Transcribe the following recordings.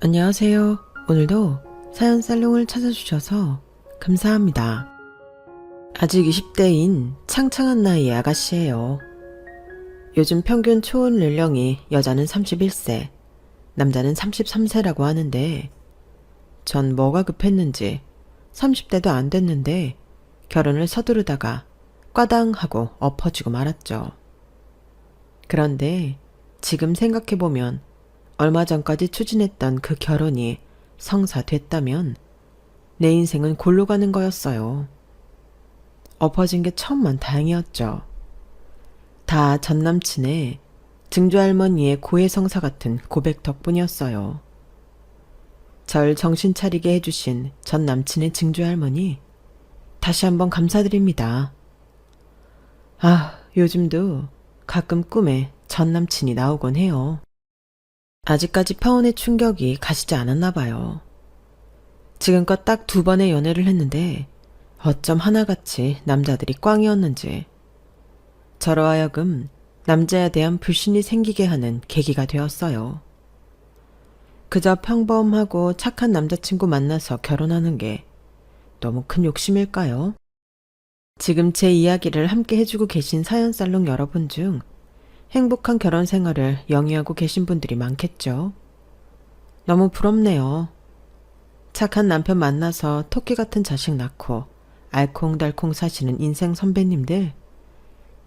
안녕하세요. 오늘도 사연 살롱을 찾아주셔서 감사합니다. 아직 20대인 창창한 나이의 아가씨예요. 요즘 평균 초혼 연령이 여자는 31세, 남자는 33세라고 하는데 전 뭐가 급했는지 30대도 안 됐는데 결혼을 서두르다가 꽈당 하고 엎어지고 말았죠. 그런데 지금 생각해보면 얼마 전까지 추진했던 그 결혼이 성사됐다면 내 인생은 골로 가는 거였어요. 엎어진 게 천만 다행이었죠. 다 전남친의 증조할머니의 고해성사 같은 고백 덕분이었어요. 절 정신 차리게 해주신 전남친의 증조할머니 다시 한번 감사드립니다. 요즘도 가끔 꿈에 전남친이 나오곤 해요. 아직까지 파혼의 충격이 가시지 않았나 봐요. 지금껏 딱 2번의 연애를 했는데 어쩜 하나같이 남자들이 꽝이었는지 저로 하여금 남자에 대한 불신이 생기게 하는 계기가 되었어요. 그저 평범하고 착한 남자친구 만나서 결혼하는 게 너무 큰 욕심일까요? 지금 제 이야기를 함께 해주고 계신 사연살롱 여러분 중 행복한 결혼 생활을 영위하고 계신 분들이 많겠죠. 너무 부럽네요. 착한 남편 만나서 토끼 같은 자식 낳고 알콩달콩 사시는 인생 선배님들,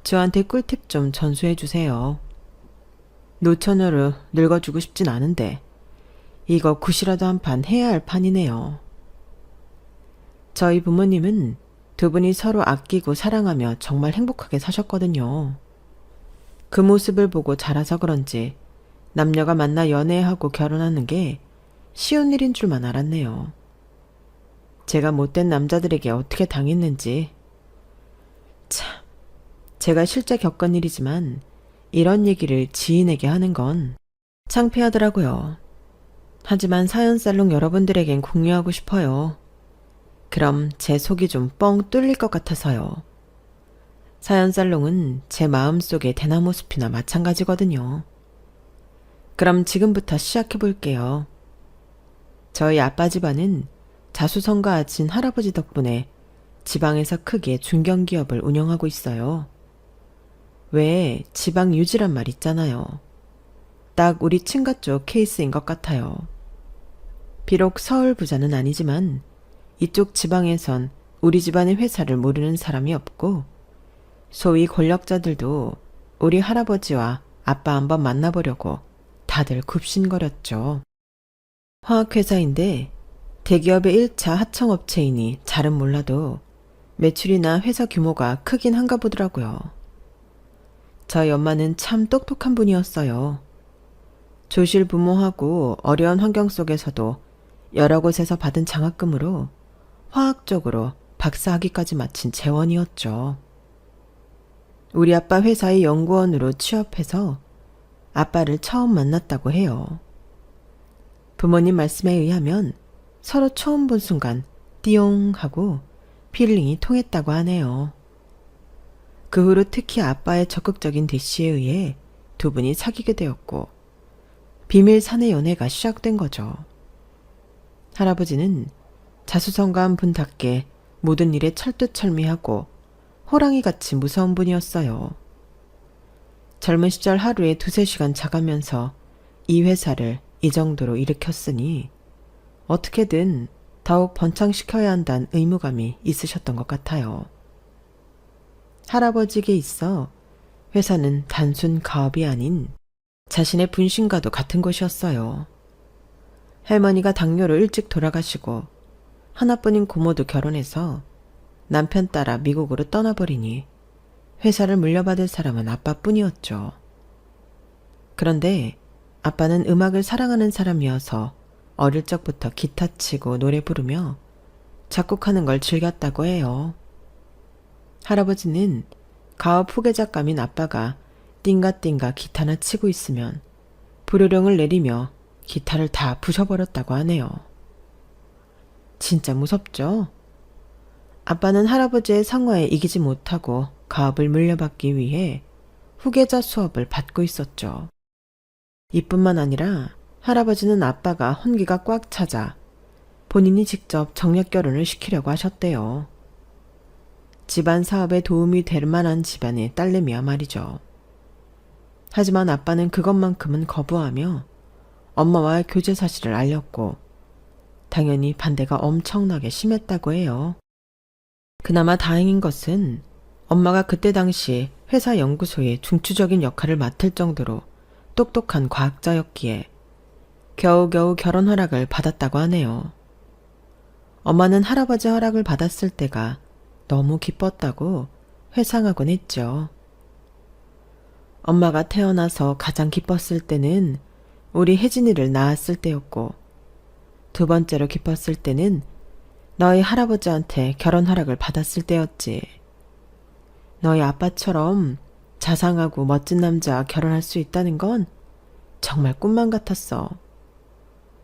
저한테 꿀팁 좀 전수해 주세요. 노처녀로 늙어주고 싶진 않은데 이거 굿이라도 한 판 해야 할 판이네요. 저희 부모님은 2분이 서로 아끼고 사랑하며 정말 행복하게 사셨거든요. 그 모습을 보고 자라서 그런지 남녀가 만나 연애하고 결혼하는 게 쉬운 일인 줄만 알았네요. 제가 못된 남자들에게 어떻게 당했는지. 참, 제가 실제 겪은 일이지만 이런 얘기를 지인에게 하는 건 창피하더라고요. 하지만 사연살롱 여러분들에겐 공유하고 싶어요. 그럼 제 속이 좀 뻥 뚫릴 것 같아서요. 사연살롱은 제 마음속의 대나무 숲이나 마찬가지거든요. 그럼 지금부터 시작해 볼게요. 저희 아빠 집안은 자수성가하신 할아버지 덕분에 지방에서 크게 중견기업을 운영하고 있어요. 왜 지방 유지란 말 있잖아요. 딱 우리 친가 쪽 케이스인 것 같아요. 비록 서울 부자는 아니지만 이쪽 지방에선 우리 집안의 회사를 모르는 사람이 없고 소위 권력자들도 우리 할아버지와 아빠 한번 만나보려고 다들 굽신거렸죠. 화학회사인데 대기업의 1차 하청업체이니 잘은 몰라도 매출이나 회사 규모가 크긴 한가 보더라고요. 저희 엄마는 참 똑똑한 분이었어요. 조실부모하고 어려운 환경 속에서도 여러 곳에서 받은 장학금으로 화학적으로 박사학위까지 마친 재원이었죠. 우리 아빠 회사의 연구원으로 취업해서 아빠를 처음 만났다고 해요. 부모님 말씀에 의하면 서로 처음 본 순간 띠용 하고 필링이 통했다고 하네요. 그 후로 특히 아빠의 적극적인 대시에 의해 2분이 사귀게 되었고 비밀 사내 연애가 시작된 거죠. 할아버지는 자수성가한 분답게 모든 일에 철두철미하고 호랑이같이 무서운 분이었어요. 젊은 시절 하루에 2-3시간 자가면서 이 회사를 이 정도로 일으켰으니 어떻게든 더욱 번창시켜야 한다는 의무감이 있으셨던 것 같아요. 할아버지에게 있어 회사는 단순 가업이 아닌 자신의 분신과도 같은 곳이었어요. 할머니가 당뇨로 일찍 돌아가시고 하나뿐인 고모도 결혼해서 남편 따라 미국으로 떠나버리니 회사를 물려받을 사람은 아빠뿐이었죠. 그런데 아빠는 음악을 사랑하는 사람이어서 어릴 적부터 기타 치고 노래 부르며 작곡하는 걸 즐겼다고 해요. 할아버지는 가업 후계자감인 아빠가 띵가띵가 기타나 치고 있으면 불효령을 내리며 기타를 다 부셔버렸다고 하네요. 진짜 무섭죠? 아빠는 할아버지의 상화에 이기지 못하고 가업을 물려받기 위해 후계자 수업을 받고 있었죠. 이뿐만 아니라 할아버지는 아빠가 혼기가 꽉 차자 본인이 직접 정략 결혼을 시키려고 하셨대요. 집안 사업에 도움이 될 만한 집안의 딸내미야 말이죠. 하지만 아빠는 그것만큼은 거부하며 엄마와 교제 사실을 알렸고 당연히 반대가 엄청나게 심했다고 해요. 그나마 다행인 것은 엄마가 그때 당시 회사 연구소의 중추적인 역할을 맡을 정도로 똑똑한 과학자였기에 겨우겨우 결혼 허락을 받았다고 하네요. 엄마는 할아버지 허락을 받았을 때가 너무 기뻤다고 회상하곤 했죠. 엄마가 태어나서 가장 기뻤을 때는 우리 혜진이를 낳았을 때였고, 두 번째로 기뻤을 때는 너희 할아버지한테 결혼 허락을 받았을 때였지. 너희 아빠처럼 자상하고 멋진 남자와 결혼할 수 있다는 건 정말 꿈만 같았어.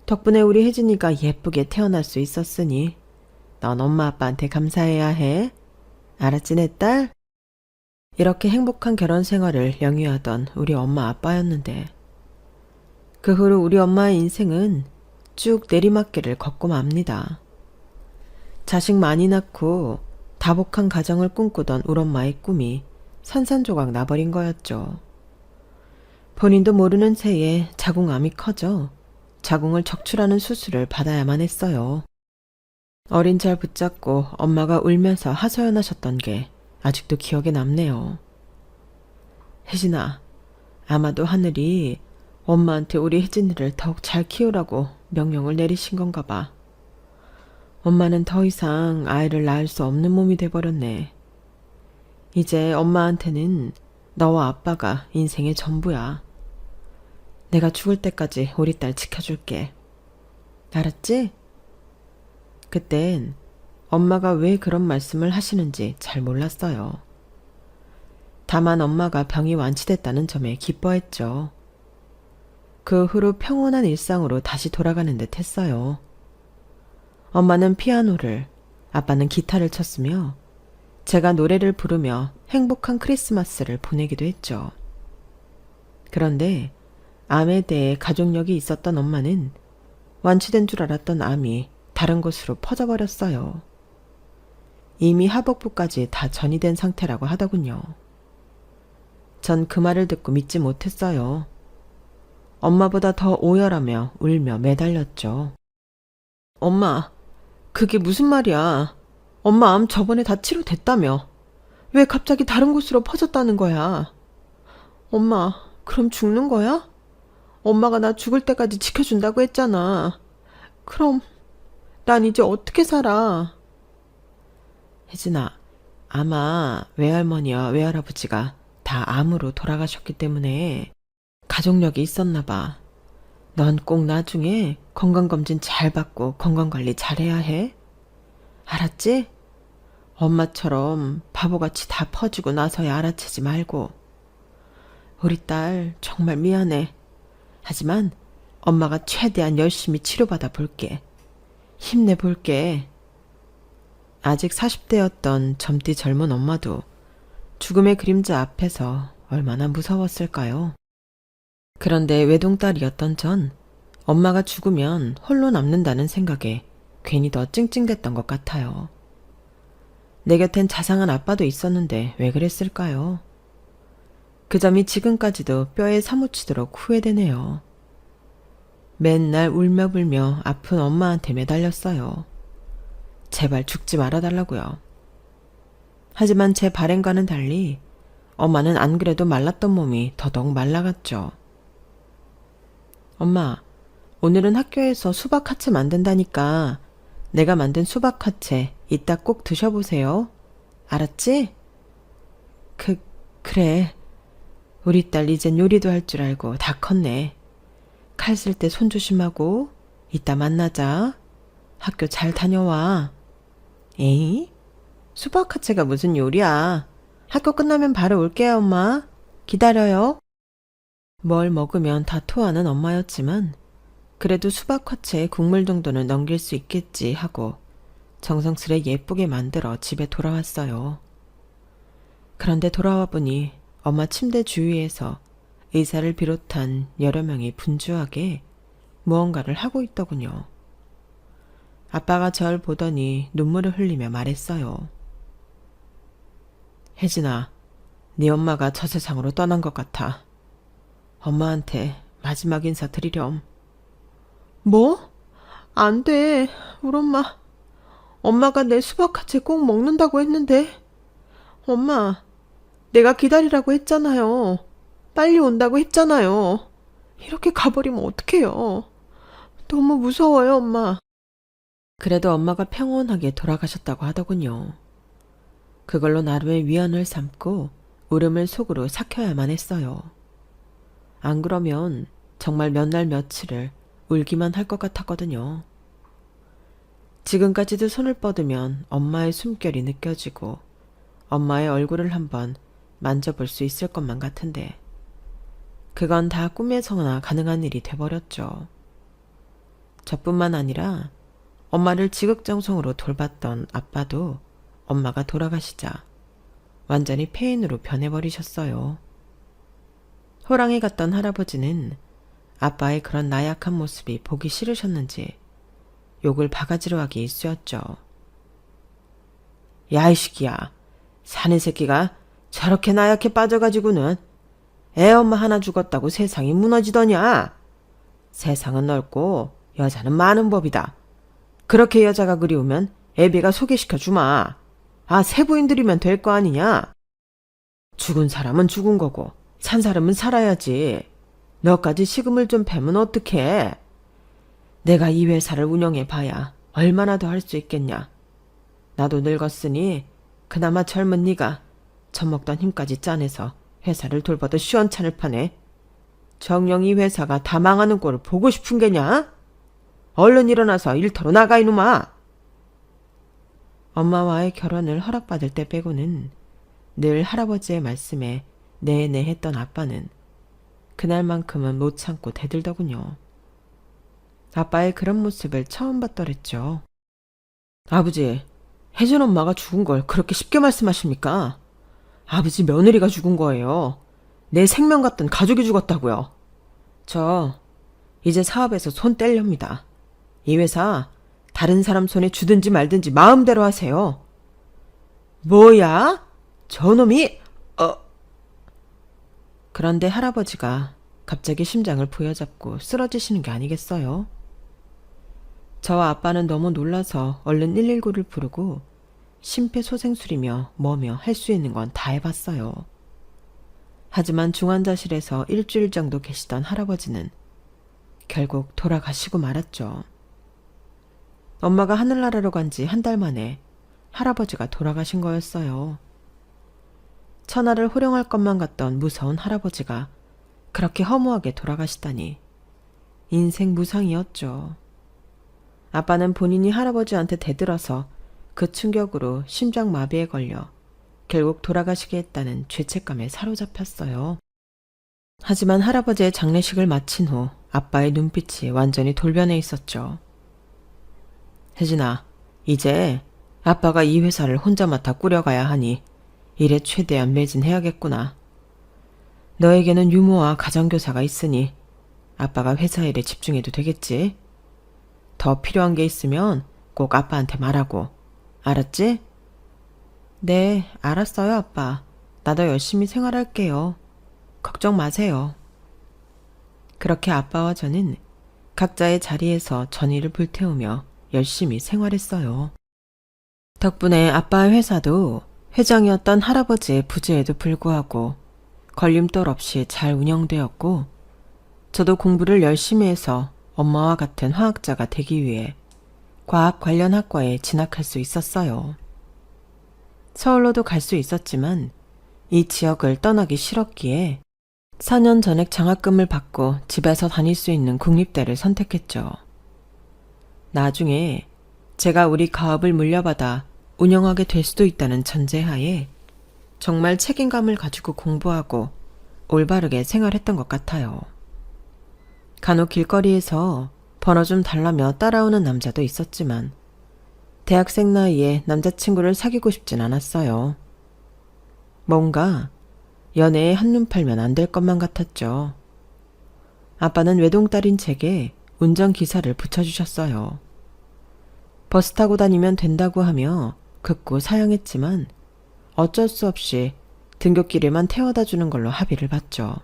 덕분에 우리 혜진이가 예쁘게 태어날 수 있었으니 넌 엄마 아빠한테 감사해야 해. 알았지 내 딸? 이렇게 행복한 결혼 생활을 영위하던 우리 엄마 아빠였는데 그 후로 우리 엄마의 인생은 쭉 내리막길을 걷고 맙니다. 자식 많이 낳고 다복한 가정을 꿈꾸던 우리 엄마의 꿈이 산산조각 나버린 거였죠. 본인도 모르는 새에 자궁암이 커져 자궁을 적출하는 수술을 받아야만 했어요. 어린 잘 붙잡고 엄마가 울면서 하소연하셨던 게 아직도 기억에 남네요. 혜진아, 아마도 하늘이 엄마한테 우리 혜진이를 더욱 잘 키우라고 명령을 내리신 건가 봐. 엄마는 더 이상 아이를 낳을 수 없는 몸이 돼버렸네. 이제 엄마한테는 너와 아빠가 인생의 전부야. 내가 죽을 때까지 우리 딸 지켜줄게. 알았지? 그땐 엄마가 왜 그런 말씀을 하시는지 잘 몰랐어요. 다만 엄마가 병이 완치됐다는 점에 기뻐했죠. 그 후로 평온한 일상으로 다시 돌아가는 듯 했어요. 엄마는 피아노를, 아빠는 기타를 쳤으며 제가 노래를 부르며 행복한 크리스마스를 보내기도 했죠. 그런데 암에 대해 가족력이 있었던 엄마는 완치된 줄 알았던 암이 다른 곳으로 퍼져버렸어요. 이미 하복부까지 다 전이된 상태라고 하더군요. 전 그 말을 듣고 믿지 못했어요. 엄마보다 더 오열하며 울며 매달렸죠. 엄마, 그게 무슨 말이야. 엄마 암 저번에 다 치료됐다며. 왜 갑자기 다른 곳으로 퍼졌다는 거야. 엄마, 그럼 죽는 거야? 엄마가 나 죽을 때까지 지켜준다고 했잖아. 그럼 난 이제 어떻게 살아? 혜진아, 아마 외할머니와 외할아버지가 다 암으로 돌아가셨기 때문에 가족력이 있었나 봐. 넌 꼭 나중에 건강검진 잘 받고 건강관리 잘해야 해. 알았지? 엄마처럼 바보같이 다 퍼지고 나서야 알아채지 말고. 우리 딸 정말 미안해. 하지만 엄마가 최대한 열심히 치료받아 볼게. 힘내볼게. 아직 40대였던 젊디 젊은 엄마도 죽음의 그림자 앞에서 얼마나 무서웠을까요? 그런데 외동딸이었던 전 엄마가 죽으면 홀로 남는다는 생각에 괜히 더 찡찡댔던 것 같아요. 내 곁엔 자상한 아빠도 있었는데 왜 그랬을까요? 그 점이 지금까지도 뼈에 사무치도록 후회되네요. 맨날 울며불며 아픈 엄마한테 매달렸어요. 제발 죽지 말아달라고요. 하지만 제 바램과는 달리 엄마는 안 그래도 말랐던 몸이 더더욱 말라갔죠. 엄마, 오늘은 학교에서 수박 화채 만든다니까 내가 만든 수박 화채 이따 꼭 드셔보세요. 알았지? 그래. 우리 딸 이젠 요리도 할 줄 알고 다 컸네. 칼 쓸 때 손 조심하고 이따 만나자. 학교 잘 다녀와. 에이? 수박 화채가 무슨 요리야. 학교 끝나면 바로 올게요, 엄마. 기다려요. 뭘 먹으면 다 토하는 엄마였지만 그래도 수박 화채에 국물 정도는 넘길 수 있겠지 하고 정성스레 예쁘게 만들어 집에 돌아왔어요. 그런데 돌아와 보니 엄마 침대 주위에서 의사를 비롯한 여러 명이 분주하게 무언가를 하고 있더군요. 아빠가 절 보더니 눈물을 흘리며 말했어요. 혜진아, 네 엄마가 저 세상으로 떠난 것 같아. 엄마한테 마지막 인사 드리렴. 뭐? 안 돼, 우리 엄마. 엄마가 내 수박하체 꼭 먹는다고 했는데. 엄마, 내가 기다리라고 했잖아요. 빨리 온다고 했잖아요. 이렇게 가버리면 어떡해요. 너무 무서워요, 엄마. 그래도 엄마가 평온하게 돌아가셨다고 하더군요. 그걸로 나름의 위안을 삼고 울음을 속으로 삭혀야만 했어요. 안 그러면 정말 몇 날 며칠을 울기만 할 것 같았거든요. 지금까지도 손을 뻗으면 엄마의 숨결이 느껴지고 엄마의 얼굴을 한번 만져볼 수 있을 것만 같은데 그건 다 꿈에서나 가능한 일이 돼버렸죠. 저뿐만 아니라 엄마를 지극정성으로 돌봤던 아빠도 엄마가 돌아가시자 완전히 폐인으로 변해버리셨어요. 호랑이 같던 할아버지는 아빠의 그런 나약한 모습이 보기 싫으셨는지 욕을 바가지로 하기 일쑤였죠. 야, 이 새끼야. 사내 새끼가 저렇게 나약해 빠져가지고는 애 엄마 하나 죽었다고 세상이 무너지더냐. 세상은 넓고 여자는 많은 법이다. 그렇게 여자가 그리우면 애비가 소개시켜 주마. 아, 세부인들이면 될 거 아니냐. 죽은 사람은 죽은 거고 산 사람은 살아야지. 너까지 식음을 좀 패면 어떡해. 내가 이 회사를 운영해 봐야 얼마나 더 할 수 있겠냐. 나도 늙었으니 그나마 젊은 네가 젖먹던 힘까지 짜내서 회사를 돌보듯 시원찮을 판에 정녕 이 회사가 다 망하는 꼴을 보고 싶은 게냐? 얼른 일어나서 일터로 나가 이놈아. 엄마와의 결혼을 허락받을 때 빼고는 늘 할아버지의 말씀에 네네 했던 아빠는 그날만큼은 못 참고 대들더군요. 아빠의 그런 모습을 처음 봤더랬죠. 아버지, 혜진 엄마가 죽은 걸 그렇게 쉽게 말씀하십니까? 아버지 며느리가 죽은 거예요. 내 생명 같던 가족이 죽었다고요. 저 이제 사업에서 손 뗄렵니다. 이 회사 다른 사람 손에 주든지 말든지 마음대로 하세요. 뭐야? 저놈이... 그런데 할아버지가 갑자기 심장을 부여잡고 쓰러지시는 게 아니겠어요? 저와 아빠는 너무 놀라서 얼른 119를 부르고 심폐소생술이며 뭐며 할 수 있는 건 다 해봤어요. 하지만 중환자실에서 일주일 정도 계시던 할아버지는 결국 돌아가시고 말았죠. 엄마가 하늘나라로 간 지 한 달 만에 할아버지가 돌아가신 거였어요. 천하를 호령할 것만 같던 무서운 할아버지가 그렇게 허무하게 돌아가시다니 인생 무상이었죠. 아빠는 본인이 할아버지한테 대들어서 그 충격으로 심장마비에 걸려 결국 돌아가시게 했다는 죄책감에 사로잡혔어요. 하지만 할아버지의 장례식을 마친 후 아빠의 눈빛이 완전히 돌변해 있었죠. 혜진아, 이제 아빠가 이 회사를 혼자 맡아 꾸려가야 하니 일에 최대한 매진해야겠구나. 너에게는 유모와 가정교사가 있으니 아빠가 회사 일에 집중해도 되겠지? 더 필요한 게 있으면 꼭 아빠한테 말하고. 알았지? 네, 알았어요, 아빠. 나도 열심히 생활할게요. 걱정 마세요. 그렇게 아빠와 저는 각자의 자리에서 전의를 불태우며 열심히 생활했어요. 덕분에 아빠의 회사도 회장이었던 할아버지의 부재에도 불구하고 걸림돌 없이 잘 운영되었고 저도 공부를 열심히 해서 엄마와 같은 화학자가 되기 위해 과학 관련 학과에 진학할 수 있었어요. 서울로도 갈 수 있었지만 이 지역을 떠나기 싫었기에 4년 전액 장학금을 받고 집에서 다닐 수 있는 국립대를 선택했죠. 나중에 제가 우리 가업을 물려받아 운영하게 될 수도 있다는 전제하에 정말 책임감을 가지고 공부하고 올바르게 생활했던 것 같아요. 간혹 길거리에서 번호 좀 달라며 따라오는 남자도 있었지만 대학생 나이에 남자친구를 사귀고 싶진 않았어요. 뭔가 연애에 한눈 팔면 안 될 것만 같았죠. 아빠는 외동딸인 제게 운전기사를 붙여주셨어요. 버스 타고 다니면 된다고 하며 극구 사양했지만 어쩔 수 없이 등굣길에만 태워다 주는 걸로 합의를 봤죠.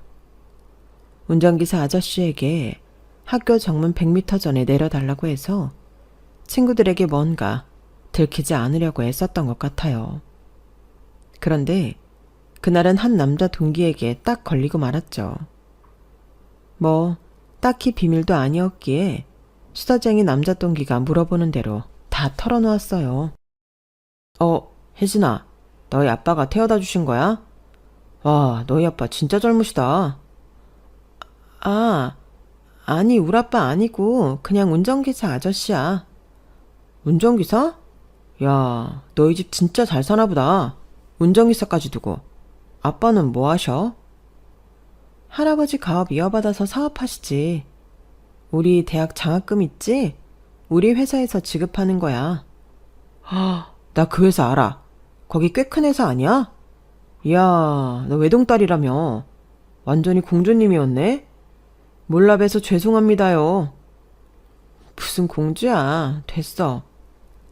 운전기사 아저씨에게 학교 정문 100m 전에 내려달라고 해서 친구들에게 뭔가 들키지 않으려고 애썼던 것 같아요. 그런데 그날은 한 남자 동기에게 딱 걸리고 말았죠. 뭐 딱히 비밀도 아니었기에 수다쟁이 남자 동기가 물어보는 대로 다 털어놓았어요. 혜진아, 너희 아빠가 태워다 주신 거야? 와, 너희 아빠 진짜 젊으시다. 아니, 우리 아빠 아니고 그냥 운전기사 아저씨야. 운전기사? 야, 너희 집 진짜 잘 사나 보다. 운전기사까지 두고. 아빠는 뭐 하셔? 할아버지 가업 이어받아서 사업하시지. 우리 대학 장학금 있지? 우리 회사에서 지급하는 거야. 나 그 회사 알아. 거기 꽤 큰 회사 아니야? 이야, 너 외동딸이라며. 완전히 공주님이었네? 몰라 봬서 죄송합니다요. 무슨 공주야. 됐어.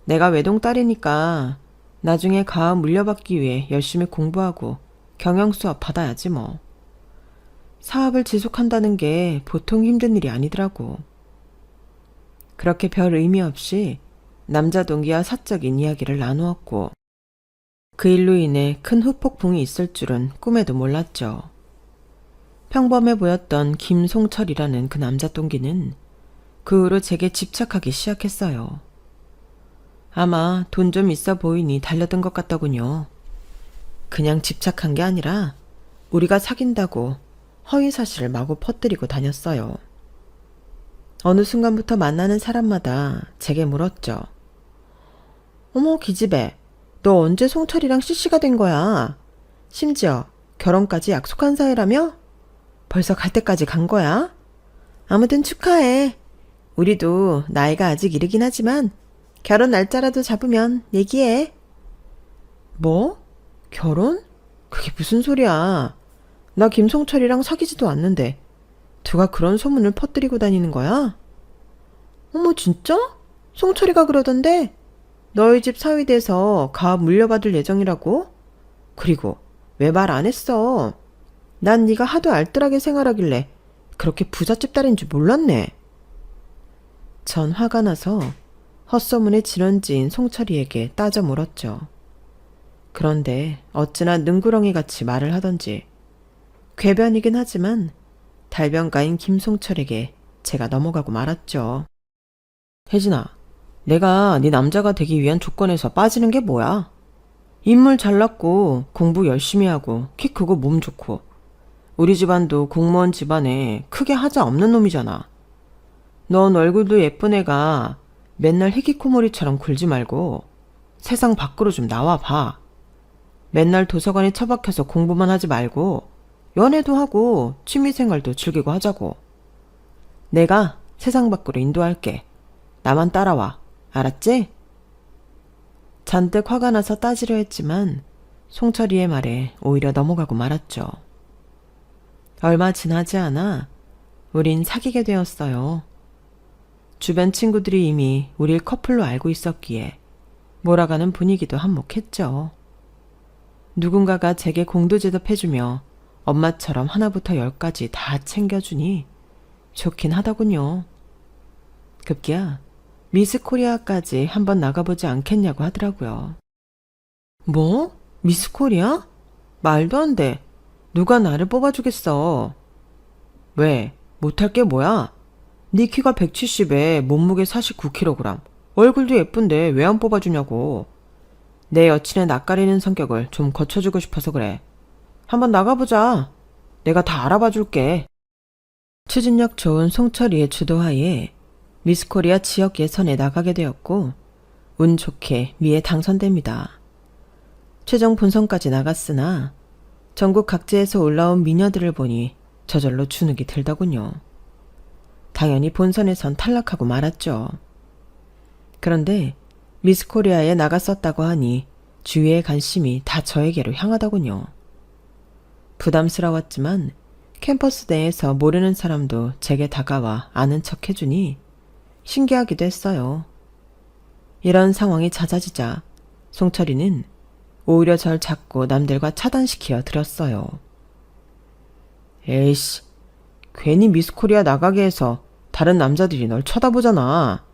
내가 외동딸이니까 나중에 가업 물려받기 위해 열심히 공부하고 경영수업 받아야지 뭐. 사업을 지속한다는 게 보통 힘든 일이 아니더라고. 그렇게 별 의미 없이 남자 동기와 사적인 이야기를 나누었고 그 일로 인해 큰 후폭풍이 있을 줄은 꿈에도 몰랐죠. 평범해 보였던 김송철이라는 그 남자 동기는 그 후로 제게 집착하기 시작했어요. 아마 돈 좀 있어 보이니 달려든 것 같더군요. 그냥 집착한 게 아니라 우리가 사귄다고 허위 사실을 마구 퍼뜨리고 다녔어요. 어느 순간부터 만나는 사람마다 제게 물었죠. 어머 기집애, 너 언제 송철이랑 CC가 된 거야? 심지어 결혼까지 약속한 사이라며? 벌써 갈 때까지 간 거야? 아무튼 축하해. 우리도 나이가 아직 이르긴 하지만 결혼 날짜라도 잡으면 얘기해. 뭐? 결혼? 그게 무슨 소리야. 나 김송철이랑 사귀지도 않는데 누가 그런 소문을 퍼뜨리고 다니는 거야? 어머 진짜? 송철이가 그러던데 너희 집 사위돼서 가업 물려받을 예정이라고? 그리고 왜 말 안 했어? 난 네가 하도 알뜰하게 생활하길래 그렇게 부잣집 딸인 줄 몰랐네. 전 화가 나서 헛소문에 진원지인 송철이에게 따져 물었죠. 그런데 어찌나 능구렁이같이 말을 하던지 궤변이긴 하지만 달변가인 김송철에게 제가 넘어가고 말았죠. 혜진아, 내가 네 남자가 되기 위한 조건에서 빠지는 게 뭐야? 인물 잘났고 공부 열심히 하고 키 크고 몸 좋고 우리 집안도 공무원 집안에 크게 하자 없는 놈이잖아. 넌 얼굴도 예쁜 애가 맨날 희귀코모리처럼 굴지 말고 세상 밖으로 좀 나와봐. 맨날 도서관에 처박혀서 공부만 하지 말고 연애도 하고 취미생활도 즐기고 하자고. 내가 세상 밖으로 인도할게. 나만 따라와. 알았지? 잔뜩 화가 나서 따지려 했지만 송철이의 말에 오히려 넘어가고 말았죠. 얼마 지나지 않아 우린 사귀게 되었어요. 주변 친구들이 이미 우릴 커플로 알고 있었기에 몰아가는 분위기도 한몫했죠. 누군가가 제게 공도 제접해주며 엄마처럼 하나부터 열까지 다 챙겨주니 좋긴 하더군요. 급기야 미스 코리아까지 한번 나가보지 않겠냐고 하더라고요. 뭐? 미스 코리아? 말도 안 돼. 누가 나를 뽑아주겠어. 왜? 못할 게 뭐야? 네 키가 170에 몸무게 49kg. 얼굴도 예쁜데 왜 안 뽑아주냐고. 내 여친의 낯가리는 성격을 좀 거쳐주고 싶어서 그래. 한번 나가보자. 내가 다 알아봐 줄게. 추진력 좋은 송철이의 주도하에 미스코리아 지역 예선에 나가게 되었고 운 좋게 미에 당선됩니다. 최종 본선까지 나갔으나 전국 각지에서 올라온 미녀들을 보니 저절로 주눅이 들더군요. 당연히 본선에선 탈락하고 말았죠. 그런데 미스코리아에 나갔었다고 하니 주위의 관심이 다 저에게로 향하더군요. 부담스러웠지만 캠퍼스 내에서 모르는 사람도 제게 다가와 아는 척 해주니 신기하기도 했어요. 이런 상황이 잦아지자 송철이는 오히려 절 자꾸 남들과 차단시켜 드렸어요. 에이씨, 괜히 미스코리아 나가게 해서 다른 남자들이 널 쳐다보잖아.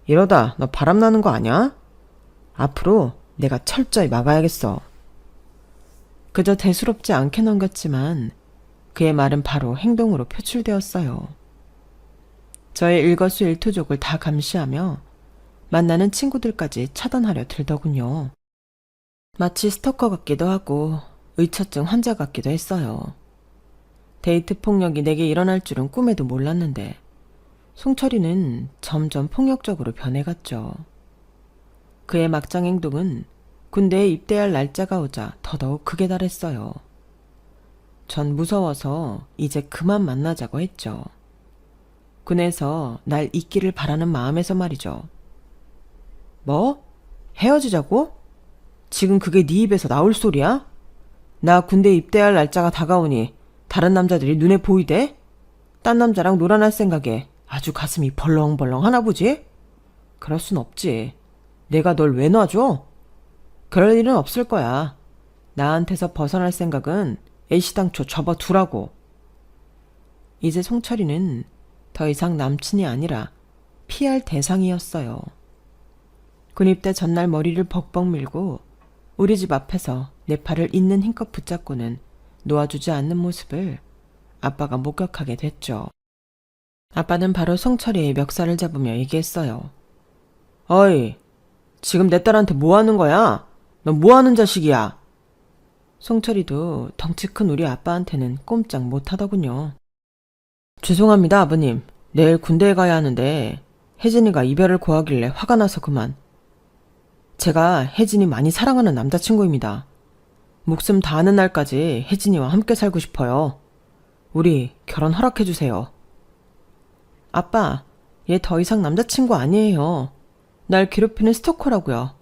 이러다 너 바람나는 거 아냐? 앞으로 내가 철저히 막아야겠어. 그저 대수롭지 않게 넘겼지만 그의 말은 바로 행동으로 표출되었어요. 저의 일거수일투족을 다 감시하며 만나는 친구들까지 차단하려 들더군요. 마치 스토커 같기도 하고 의처증 환자 같기도 했어요. 데이트 폭력이 내게 일어날 줄은 꿈에도 몰랐는데 송철이는 점점 폭력적으로 변해갔죠. 그의 막장 행동은 군대에 입대할 날짜가 오자 더더욱 극에 달했어요. 전 무서워서 이제 그만 만나자고 했죠. 군에서 날 잊기를 바라는 마음에서 말이죠. 뭐? 헤어지자고? 지금 그게 네 입에서 나올 소리야? 나 군대 입대할 날짜가 다가오니 다른 남자들이 눈에 보이대? 딴 남자랑 놀아날 생각에 아주 가슴이 벌렁벌렁 하나 보지? 그럴 순 없지. 내가 널 왜 놔줘? 그럴 일은 없을 거야. 나한테서 벗어날 생각은 애시당초 접어두라고. 이제 송철이는 더 이상 남친이 아니라 피할 대상이었어요. 군입대 전날 머리를 벅벅 밀고 우리 집 앞에서 내 팔을 있는 힘껏 붙잡고는 놓아주지 않는 모습을 아빠가 목격하게 됐죠. 아빠는 바로 송철이의 멱살을 잡으며 얘기했어요. 어이, 지금 내 딸한테 뭐 하는 거야? 너 뭐 하는 자식이야? 송철이도 덩치 큰 우리 아빠한테는 꼼짝 못하더군요. 죄송합니다, 아버님. 내일 군대에 가야 하는데 혜진이가 이별을 고하길래 화가 나서 그만. 제가 혜진이 많이 사랑하는 남자친구입니다. 목숨 다하는 날까지 혜진이와 함께 살고 싶어요. 우리 결혼 허락해주세요. 아빠, 얘 더 이상 남자친구 아니에요. 날 괴롭히는 스토커라고요.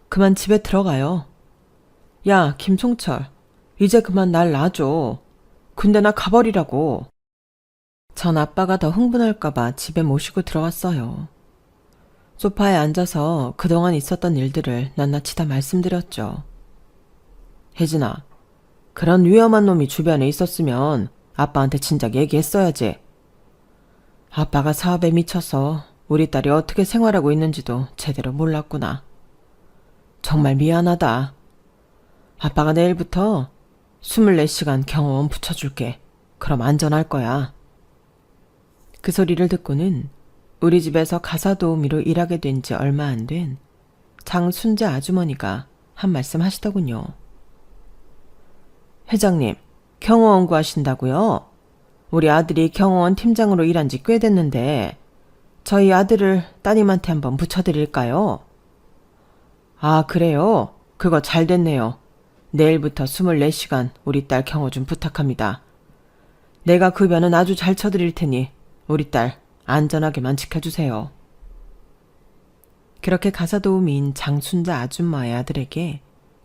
그만 집에 들어가요. 야, 김송철, 이제 그만 날 놔줘. 군대나 가버리라고. 전 아빠가 더 흥분할까봐 집에 모시고 들어갔어요. 소파에 앉아서 그동안 있었던 일들을 낱낱이 다 말씀드렸죠. 혜진아, 그런 위험한 놈이 주변에 있었으면 아빠한테 진작 얘기했어야지. 아빠가 사업에 미쳐서 우리 딸이 어떻게 생활하고 있는지도 제대로 몰랐구나. 정말 미안하다. 아빠가 내일부터 24시간 경호원 붙여줄게. 그럼 안전할 거야. 그 소리를 듣고는 우리 집에서 가사도우미로 일하게 된 지 얼마 안 된 장순재 아주머니가 한 말씀 하시더군요. 회장님, 경호원 구하신다고요? 우리 아들이 경호원 팀장으로 일한 지 꽤 됐는데 저희 아들을 따님한테 한번 붙여드릴까요? 아, 그래요? 그거 잘 됐네요. 내일부터 24시간 우리 딸 경호 좀 부탁합니다. 내가 급여는 아주 잘 쳐드릴 테니 우리 딸 안전하게만 지켜주세요. 그렇게 가사도우미인 장순자 아줌마의 아들에게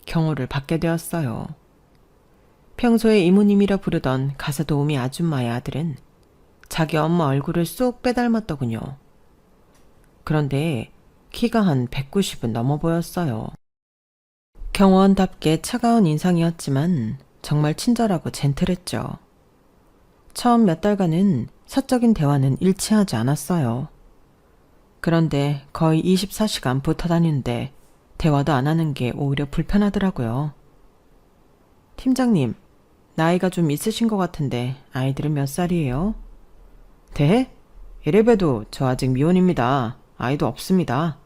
경호를 받게 되었어요. 평소에 이모님이라 부르던 가사도우미 아줌마의 아들은 자기 엄마 얼굴을 쏙 빼닮았더군요. 그런데 키가 한 190은 넘어 보였어요. 경호원답게 차가운 인상이었지만 정말 친절하고 젠틀했죠. 처음 몇 달간은 사적인 대화는 일치하지 않았어요. 그런데 거의 24시간 붙어 다니는데 대화도 안 하는 게 오히려 불편하더라고요. 팀장님, 나이가 좀 있으신 것 같은데 아이들은 몇 살이에요? 네? 이래봬도 저 아직 미혼입니다. 아이도 없습니다.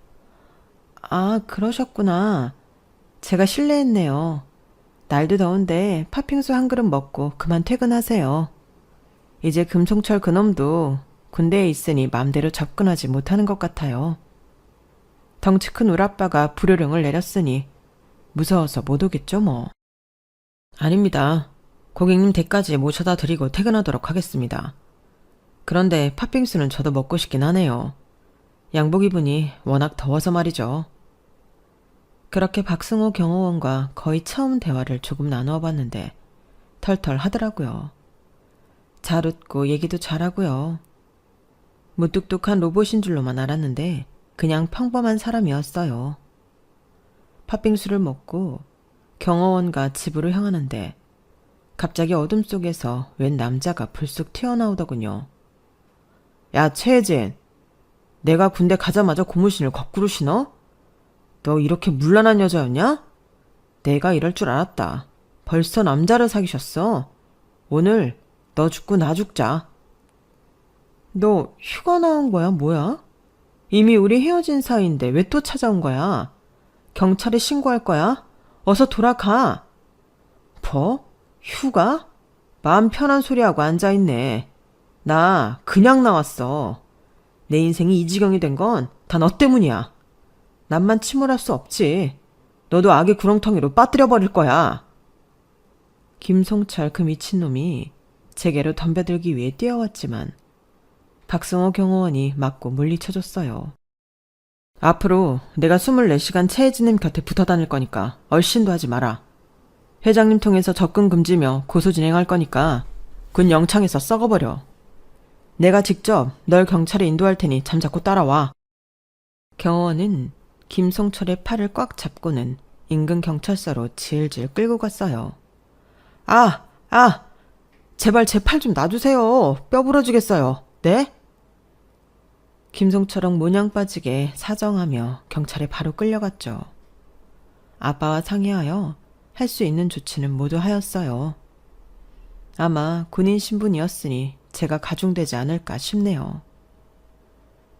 아, 그러셨구나. 제가 실례했네요. 날도 더운데 팥빙수 한 그릇 먹고 그만 퇴근하세요. 이제 금송철 그놈도 군대에 있으니 맘대로 접근하지 못하는 것 같아요. 덩치 큰 울아빠가 불효령을 내렸으니 무서워서 못 오겠죠 뭐. 아닙니다. 고객님 댁까지 모셔다 드리고 퇴근하도록 하겠습니다. 그런데 팥빙수는 저도 먹고 싶긴 하네요. 양복 입으니 워낙 더워서 말이죠. 그렇게 박승호 경호원과 거의 처음 대화를 조금 나누어 봤는데 털털 하더라고요. 잘 웃고 얘기도 잘하고요. 무뚝뚝한 로봇인 줄로만 알았는데 그냥 평범한 사람이었어요. 팥빙수를 먹고 경호원과 집으로 향하는데 갑자기 어둠 속에서 웬 남자가 불쑥 튀어나오더군요. 야, 최혜진. 내가 군대 가자마자 고무신을 거꾸로 신어? 너 이렇게 문란한 여자였냐? 내가 이럴 줄 알았다. 벌써 남자를 사귀셨어. 오늘 너 죽고 나 죽자. 너 휴가 나온 거야, 뭐야? 이미 우리 헤어진 사이인데 왜 또 찾아온 거야? 경찰에 신고할 거야? 어서 돌아가. 뭐? 휴가? 마음 편한 소리하고 앉아있네. 나 그냥 나왔어. 내 인생이 이 지경이 된 건 다 너 때문이야. 남만 침울할 수 없지. 너도 악의 구렁텅이로 빠뜨려버릴 거야. 김송철 그 미친놈이 제게로 덤벼들기 위해 뛰어왔지만 박승호 경호원이 맞고 물리쳐줬어요. 앞으로 내가 24시간 최혜진님 곁에 붙어 다닐 거니까 얼씬도 하지 마라. 회장님 통해서 접근 금지며 고소 진행할 거니까 군 영창에서 썩어버려. 내가 직접 널 경찰에 인도할 테니 잠자코 따라와. 경호원은 김송철의 팔을 꽉 잡고는 인근 경찰서로 질질 끌고 갔어요. 제발 제 팔 좀 놔주세요. 뼈 부러지겠어요. 네? 김송철은 모냥 빠지게 사정하며 경찰에 바로 끌려갔죠. 아빠와 상의하여 할 수 있는 조치는 모두 하였어요. 아마 군인 신분이었으니 제가 가중되지 않을까 싶네요.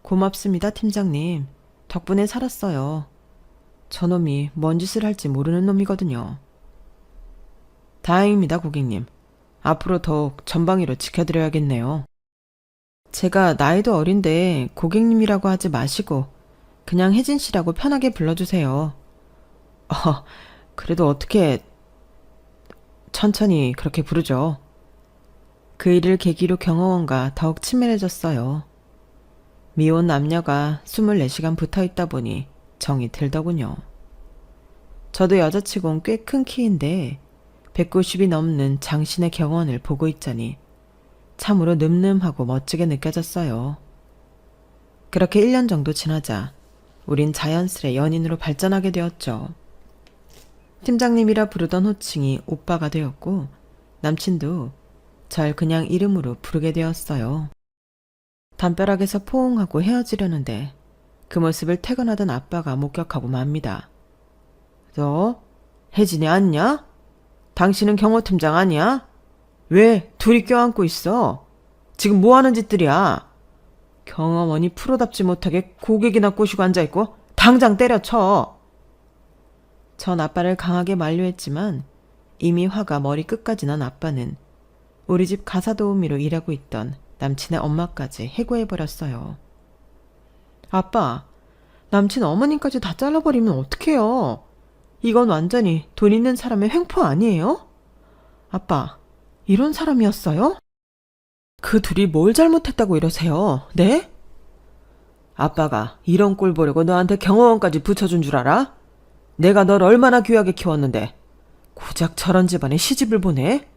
고맙습니다, 팀장님. 덕분에 살았어요. 저놈이 뭔 짓을 할지 모르는 놈이거든요. 다행입니다, 고객님. 앞으로 더욱 전방위로 지켜드려야겠네요. 제가 나이도 어린데 고객님이라고 하지 마시고 그냥 혜진 씨라고 편하게 불러주세요. 그래도 어떻게 천천히 그렇게 부르죠. 그 일을 계기로 경호원과 더욱 친밀해졌어요. 미혼 남녀가 24시간 붙어있다 보니 정이 들더군요. 저도 여자치곤 꽤 큰 키인데 190이 넘는 장신의 경호원을 보고 있자니 참으로 늠름하고 멋지게 느껴졌어요. 그렇게 1년 정도 지나자 우린 자연스레 연인으로 발전하게 되었죠. 팀장님이라 부르던 호칭이 오빠가 되었고 남친도 절 그냥 이름으로 부르게 되었어요. 담벼락에서 포옹하고 헤어지려는데 그 모습을 퇴근하던 아빠가 목격하고 맙니다. 너 혜진이 아니냐? 당신은 경호팀장 아니야? 왜 둘이 껴안고 있어? 지금 뭐하는 짓들이야? 경호원이 프로답지 못하게 고객이나 꼬시고 앉아있고 당장 때려쳐. 전 아빠를 강하게 만류했지만 이미 화가 머리 끝까지 난 아빠는 우리 집 가사도우미로 일하고 있던 남친의 엄마까지 해고해버렸어요. 아빠, 남친 어머님까지 다 잘라버리면 어떡해요? 이건 완전히 돈 있는 사람의 횡포 아니에요? 아빠, 이런 사람이었어요? 그 둘이 뭘 잘못했다고 이러세요? 네? 아빠가 이런 꼴 보려고 너한테 경호원까지 붙여준 줄 알아? 내가 널 얼마나 귀하게 키웠는데 고작 저런 집안에 시집을 보내?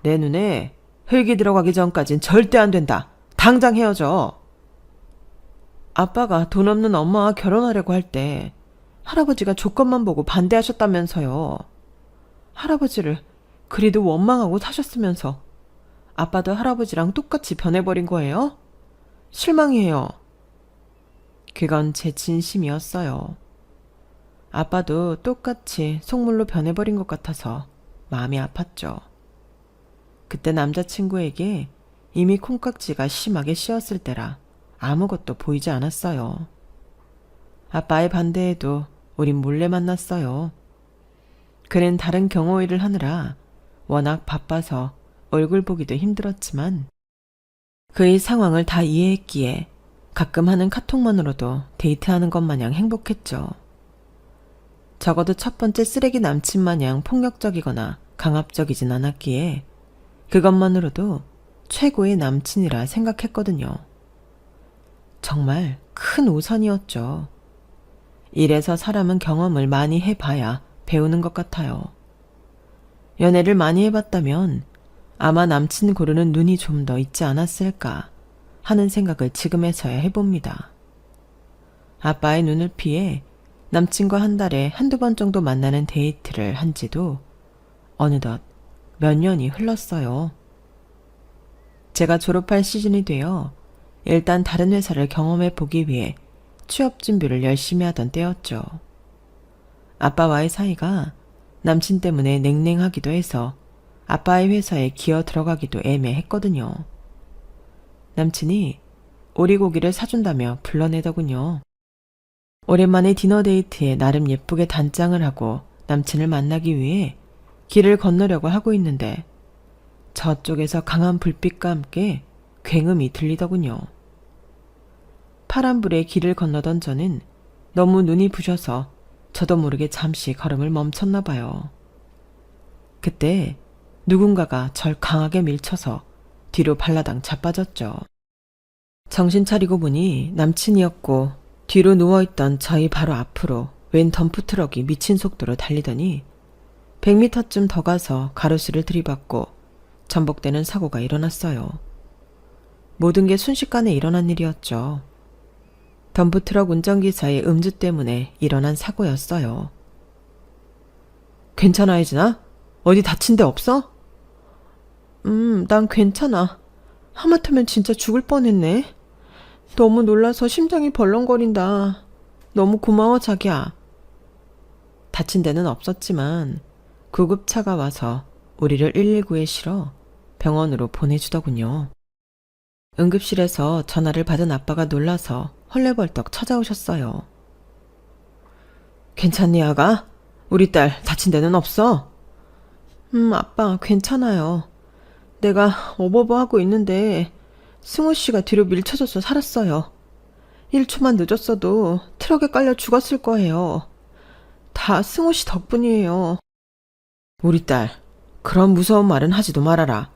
내 눈에 흙이 들어가기 전까진 절대 안 된다. 당장 헤어져. 아빠가 돈 없는 엄마와 결혼하려고 할 때 할아버지가 조건만 보고 반대하셨다면서요. 할아버지를 그리도 원망하고 사셨으면서 아빠도 할아버지랑 똑같이 변해버린 거예요? 실망이에요. 그건 제 진심이었어요. 아빠도 똑같이 속물로 변해버린 것 같아서 마음이 아팠죠. 그때 남자친구에게 이미 콩깍지가 심하게 씌었을 때라 아무것도 보이지 않았어요. 아빠의 반대에도 우린 몰래 만났어요. 그는 다른 경호 일을 하느라 워낙 바빠서 얼굴 보기도 힘들었지만 그의 상황을 다 이해했기에 가끔 하는 카톡만으로도 데이트하는 것 마냥 행복했죠. 적어도 첫 번째 쓰레기 남친 마냥 폭력적이거나 강압적이진 않았기에 그것만으로도 최고의 남친이라 생각했거든요. 정말 큰 우선이었죠. 이래서 사람은 경험을 많이 해봐야 배우는 것 같아요. 연애를 많이 해봤다면 아마 남친 고르는 눈이 좀 더 있지 않았을까 하는 생각을 지금에서야 해봅니다. 아빠의 눈을 피해 남친과 한 달에 한두 번 정도 만나는 데이트를 한 지도 어느덧 몇 년이 흘렀어요. 제가 졸업할 시즌이 되어 일단 다른 회사를 경험해 보기 위해 취업 준비를 열심히 하던 때였죠. 아빠와의 사이가 남친 때문에 냉랭하기도 해서 아빠의 회사에 기어 들어가기도 애매했거든요. 남친이 오리고기를 사준다며 불러내더군요. 오랜만에 디너 데이트에 나름 예쁘게 단장을 하고 남친을 만나기 위해 길을 건너려고 하고 있는데 저쪽에서 강한 불빛과 함께 굉음이 들리더군요. 파란불에 길을 건너던 저는 너무 눈이 부셔서 저도 모르게 잠시 걸음을 멈췄나 봐요. 그때 누군가가 절 강하게 밀쳐서 뒤로 발라당 자빠졌죠. 정신 차리고 보니 남친이었고 뒤로 누워있던 저희 바로 앞으로 웬 덤프트럭이 미친 속도로 달리더니 100m쯤 더 가서 가로수를 들이받고 전복되는 사고가 일어났어요. 모든 게 순식간에 일어난 일이었죠. 덤프트럭 운전기사의 음주 때문에 일어난 사고였어요. 괜찮아, 혜진아? 어디 다친 데 없어? 난 괜찮아. 하마터면 진짜 죽을 뻔했네. 너무 놀라서 심장이 벌렁거린다. 너무 고마워, 자기야. 다친 데는 없었지만 구급차가 와서 우리를 119에 실어 병원으로 보내주더군요. 응급실에서 전화를 받은 아빠가 놀라서 헐레벌떡 찾아오셨어요. 괜찮니, 아가? 우리 딸 다친 데는 없어? 아빠, 괜찮아요. 내가 어버버하고 있는데 승우 씨가 뒤로 밀쳐져서 살았어요. 1초만 늦었어도 트럭에 깔려 죽었을 거예요. 다 승우 씨 덕분이에요. 우리 딸, 그런 무서운 말은 하지도 말아라.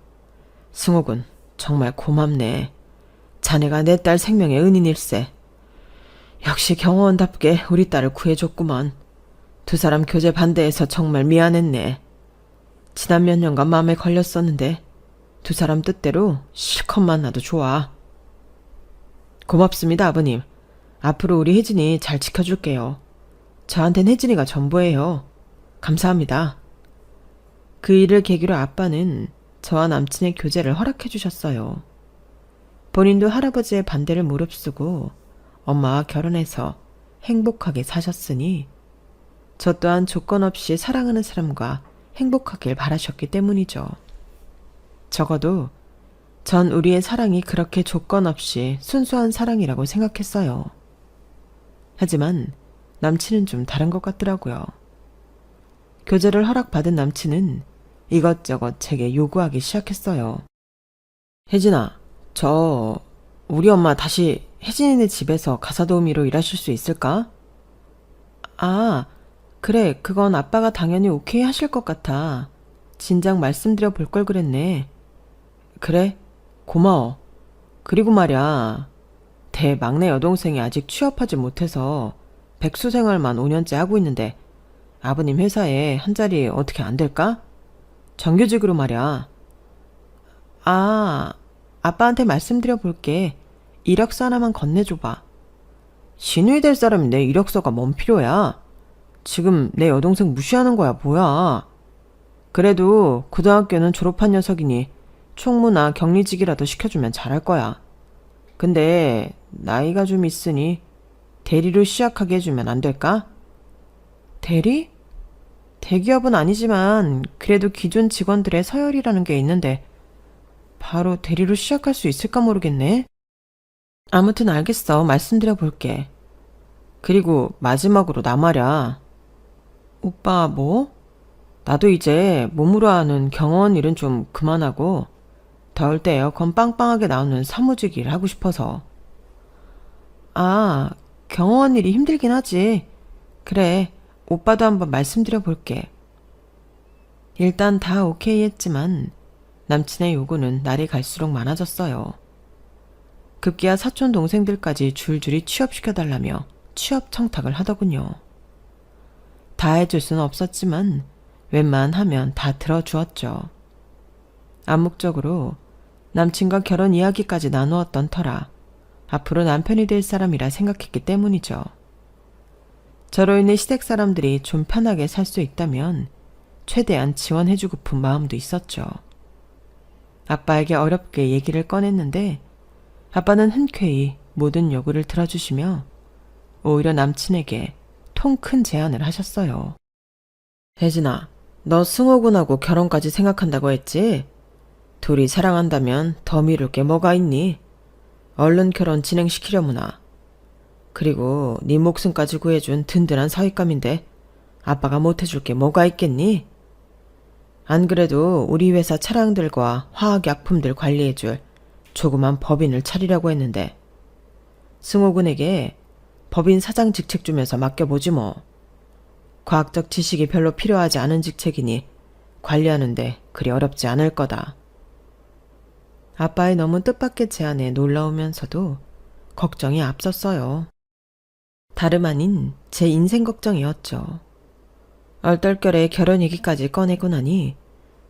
승우군, 정말 고맙네. 자네가 내 딸 생명의 은인일세. 역시 경호원답게 우리 딸을 구해줬구먼. 두 사람 교제 반대해서 정말 미안했네. 지난 몇 년간 마음에 걸렸었는데 두 사람 뜻대로 실컷 만나도 좋아. 고맙습니다, 아버님. 앞으로 우리 혜진이 잘 지켜줄게요. 저한텐 혜진이가 전부예요. 감사합니다. 그 일을 계기로 아빠는 저와 남친의 교제를 허락해 주셨어요. 본인도 할아버지의 반대를 무릅쓰고 엄마와 결혼해서 행복하게 사셨으니 저 또한 조건 없이 사랑하는 사람과 행복하길 바라셨기 때문이죠. 적어도 전 우리의 사랑이 그렇게 조건 없이 순수한 사랑이라고 생각했어요. 하지만 남친은 좀 다른 것 같더라고요. 교제를 허락받은 남친은 이것저것 제게 요구하기 시작했어요. 혜진아, 우리 엄마 다시 혜진이네 집에서 가사도우미로 일하실 수 있을까? 아, 그래, 그건 아빠가 당연히 오케이 하실 것 같아. 진작 말씀드려 볼 걸 그랬네. 그래, 고마워. 그리고 말야, 대막내 여동생이 아직 취업하지 못해서 백수 생활만 5년째 하고 있는데 아버님 회사에 한 자리 어떻게 안 될까? 정규직으로 말야. 아, 아빠한테 말씀드려 볼게. 이력서 하나만 건네줘봐. 신우이 될 사람이 내 이력서가 뭔 필요야? 지금 내 여동생 무시하는 거야, 뭐야? 그래도 고등학교는 졸업한 녀석이니 총무나 격리직이라도 시켜주면 잘할 거야. 근데 나이가 좀 있으니 대리로 시작하게 해주면 안 될까? 대리? 대기업은 아니지만 그래도 기존 직원들의 서열이라는 게 있는데 바로 대리로 시작할 수 있을까 모르겠네. 아무튼 알겠어. 말씀드려 볼게. 그리고 마지막으로 나 말야. 오빠 뭐? 나도 이제 몸으로 하는 경호원 일은 좀 그만하고 더울 때 에어컨 빵빵하게 나오는 사무직 일 하고 싶어서. 아, 경호원 일이 힘들긴 하지. 그래, 오빠도 한번 말씀드려 볼게. 일단 다 오케이 했지만 남친의 요구는 날이 갈수록 많아졌어요. 급기야 사촌 동생들까지 줄줄이 취업시켜달라며 취업 청탁을 하더군요. 다 해줄 수는 없었지만 웬만하면 다 들어주었죠. 암묵적으로 남친과 결혼 이야기까지 나누었던 터라 앞으로 남편이 될 사람이라 생각했기 때문이죠. 저로 인해 시댁 사람들이 좀 편하게 살 수 있다면 최대한 지원해주고픈 마음도 있었죠. 아빠에게 어렵게 얘기를 꺼냈는데 아빠는 흔쾌히 모든 요구를 들어주시며 오히려 남친에게 통 큰 제안을 하셨어요. 혜진아, 너 승호군하고 결혼까지 생각한다고 했지? 둘이 사랑한다면 더 미룰 게 뭐가 있니? 얼른 결혼 진행시키려무나. 그리고 네 목숨까지 구해준 든든한 사윗감인데 아빠가 못해줄 게 뭐가 있겠니? 안 그래도 우리 회사 차량들과 화학약품들 관리해줄 조그만 법인을 차리려고 했는데 승호군에게 법인 사장 직책 주면서 맡겨보지 뭐. 과학적 지식이 별로 필요하지 않은 직책이니 관리하는데 그리 어렵지 않을 거다. 아빠의 너무 뜻밖의 제안에 놀라우면서도 걱정이 앞섰어요. 다름 아닌 제 인생 걱정이었죠. 얼떨결에 결혼 얘기까지 꺼내고 나니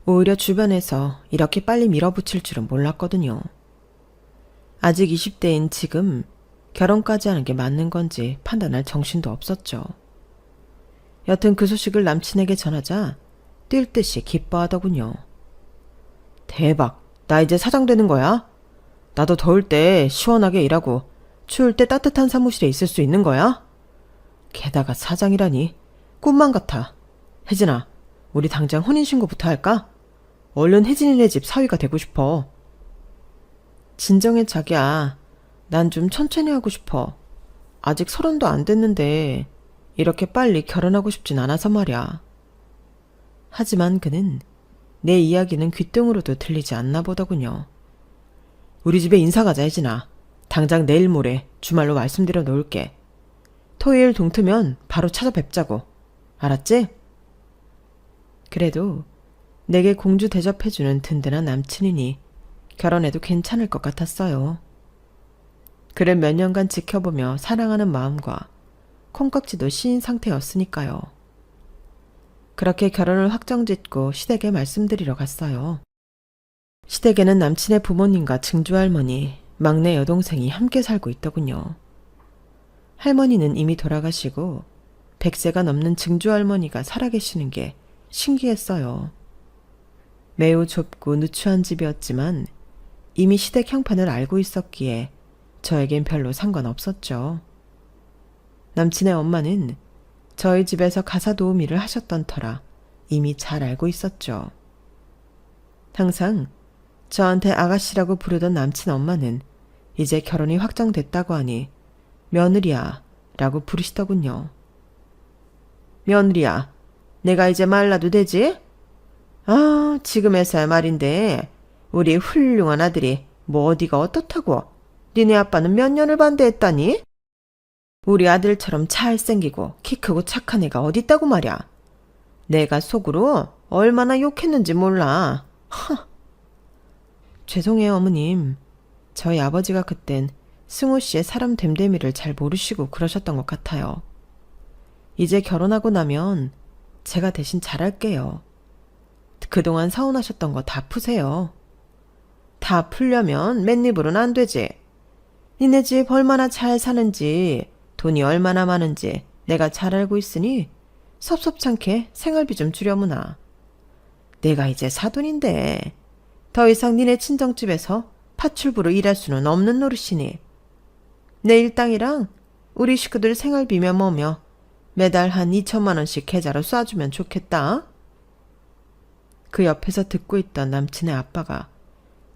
오히려 주변에서 이렇게 빨리 밀어붙일 줄은 몰랐거든요. 아직 20대인 지금 결혼까지 하는 게 맞는 건지 판단할 정신도 없었죠. 여튼 그 소식을 남친에게 전하자 뛸 듯이 기뻐하더군요. 대박, 나 이제 사장 되는 거야? 나도 더울 때 시원하게 일하고 추울 때 따뜻한 사무실에 있을 수 있는 거야? 게다가 사장이라니 꿈만 같아. 혜진아, 우리 당장 혼인신고부터 할까? 얼른 혜진이네 집 사위가 되고 싶어. 진정해 자기야. 난 좀 천천히 하고 싶어. 아직 30도 안 됐는데 이렇게 빨리 결혼하고 싶진 않아서 말이야. 하지만 그는 내 이야기는 귓등으로도 들리지 않나 보더군요. 우리 집에 인사 가자 혜진아. 당장 내일 모레 주말로 말씀드려 놓을게. 토요일 동트면 바로 찾아뵙자고. 알았지? 그래도 내게 공주 대접해주는 든든한 남친이니 결혼해도 괜찮을 것 같았어요. 그를 몇 년간 지켜보며 사랑하는 마음과 콩깍지도 씌인 상태였으니까요. 그렇게 결혼을 확정짓고 시댁에 말씀드리러 갔어요. 시댁에는 남친의 부모님과 증조할머니, 막내 여동생이 함께 살고 있더군요. 할머니는 이미 돌아가시고 100세가 넘는 증조할머니가 살아계시는 게 신기했어요. 매우 좁고 누추한 집이었지만 이미 시댁 형편을 알고 있었기에 저에겐 별로 상관없었죠. 남친의 엄마는 저희 집에서 가사 도우미 일을 하셨던 터라 이미 잘 알고 있었죠. 항상 저한테 아가씨라고 부르던 남친 엄마는 이제 결혼이 확정됐다고 하니 며느리야 라고 부르시더군요. 며느리야, 내가 이제 말라도 되지? 아, 지금에서야 말인데 우리 훌륭한 아들이 뭐 어디가 어떻다고? 니네 아빠는 몇 년을 반대했다니? 우리 아들처럼 잘생기고 키 크고 착한 애가 어딨다고 말이야. 내가 속으로 얼마나 욕했는지 몰라. 허. 죄송해요 어머님. 저희 아버지가 그땐 승우 씨의 사람 됨됨이를 잘 모르시고 그러셨던 것 같아요. 이제 결혼하고 나면 제가 대신 잘할게요. 그동안 서운하셨던 거 다 푸세요. 다 풀려면 맨입으로는 안 되지. 니네 집 얼마나 잘 사는지 돈이 얼마나 많은지 내가 잘 알고 있으니 섭섭찮게 생활비 좀 주려무나. 내가 이제 사돈인데 더 이상 니네 친정집에서 파출부로 일할 수는 없는 노릇이니 내 일당이랑 우리 식구들 생활비며 뭐며 매달 한 2천만 원씩 계좌로 쏴주면 좋겠다. 그 옆에서 듣고 있던 남친의 아빠가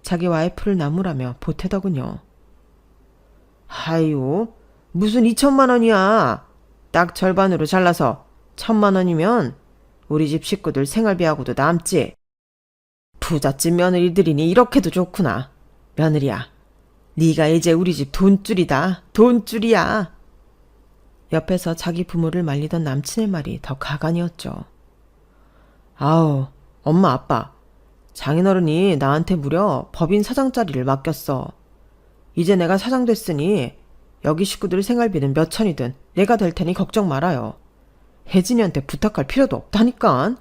자기 와이프를 나무라며 보태더군요. 아유, 무슨 2천만 원이야. 딱 절반으로 잘라서 1,000만 원이면 우리 집 식구들 생활비하고도 남지. 부잣집 며느리들이니 이렇게도 좋구나. 며느리야, 네가 이제 우리 집 돈줄이다. 돈줄이야. 옆에서 자기 부모를 말리던 남친의 말이 더 가관이었죠. 아우, 엄마 아빠, 장인어른이 나한테 무려 법인 사장 자리를 맡겼어. 이제 내가 사장 됐으니 여기 식구들 생활비는 몇 천이든 내가 될 테니 걱정 말아요. 혜진이한테 부탁할 필요도 없다니까.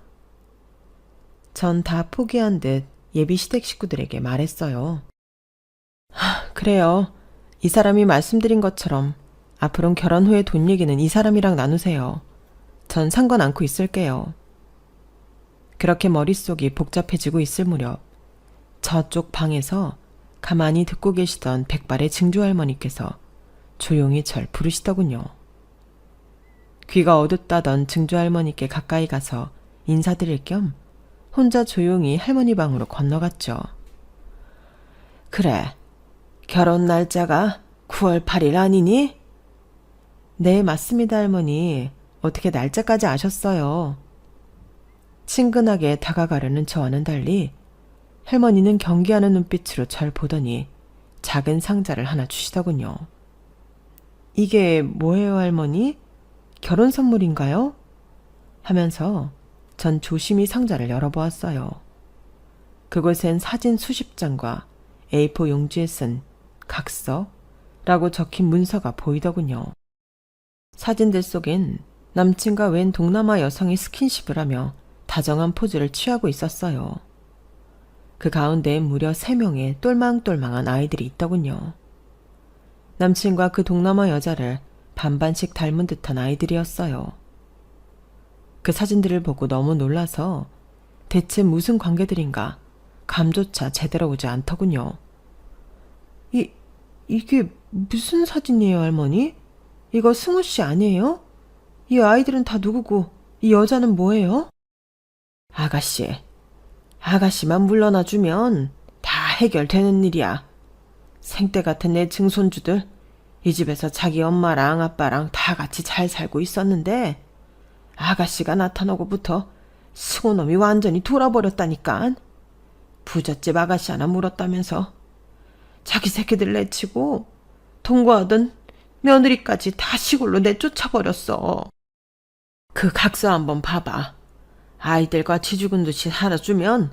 전 다 포기한 듯 예비 시댁 식구들에게 말했어요. 그래요. 이 사람이 말씀드린 것처럼 앞으론 결혼 후에 돈 얘기는 이 사람이랑 나누세요. 전 상관 않고 있을게요. 그렇게 머릿속이 복잡해지고 있을 무렵 저쪽 방에서 가만히 듣고 계시던 백발의 증조할머니께서 조용히 절 부르시더군요. 귀가 어둡다던 증조할머니께 가까이 가서 인사드릴 겸 혼자 조용히 할머니 방으로 건너갔죠. 그래, 결혼 날짜가 9월 8일 아니니? 네, 맞습니다, 할머니. 어떻게 날짜까지 아셨어요? 친근하게 다가가려는 저와는 달리 할머니는 경계하는 눈빛으로 절 보더니 작은 상자를 하나 주시더군요. 이게 뭐예요, 할머니? 결혼 선물인가요? 하면서 전 조심히 상자를 열어보았어요. 그곳엔 사진 수십 장과 A4 용지에 쓴 각서라고 적힌 문서가 보이더군요. 사진들 속엔 남친과 웬 동남아 여성이 스킨십을 하며 다정한 포즈를 취하고 있었어요. 그 가운데엔 무려 3명의 똘망똘망한 아이들이 있더군요. 남친과 그 동남아 여자를 반반씩 닮은 듯한 아이들이었어요. 그 사진들을 보고 너무 놀라서 대체 무슨 관계들인가 감조차 제대로 오지 않더군요. 이게 무슨 사진이에요, 할머니? 이거 승우 씨 아니에요? 이 아이들은 다 누구고 이 여자는 뭐예요? 아가씨만 물러나주면 다 해결되는 일이야. 생때 같은 내 증손주들 이 집에서 자기 엄마랑 아빠랑 다 같이 잘 살고 있었는데 아가씨가 나타나고부터 승우놈이 완전히 돌아버렸다니깐. 부잣집 아가씨 하나 물었다면서 자기 새끼들 내치고 동거하던 며느리까지 다 시골로 내쫓아버렸어. 그 각서 한번 봐봐. 아이들과 쥐 죽은 듯이 살아주면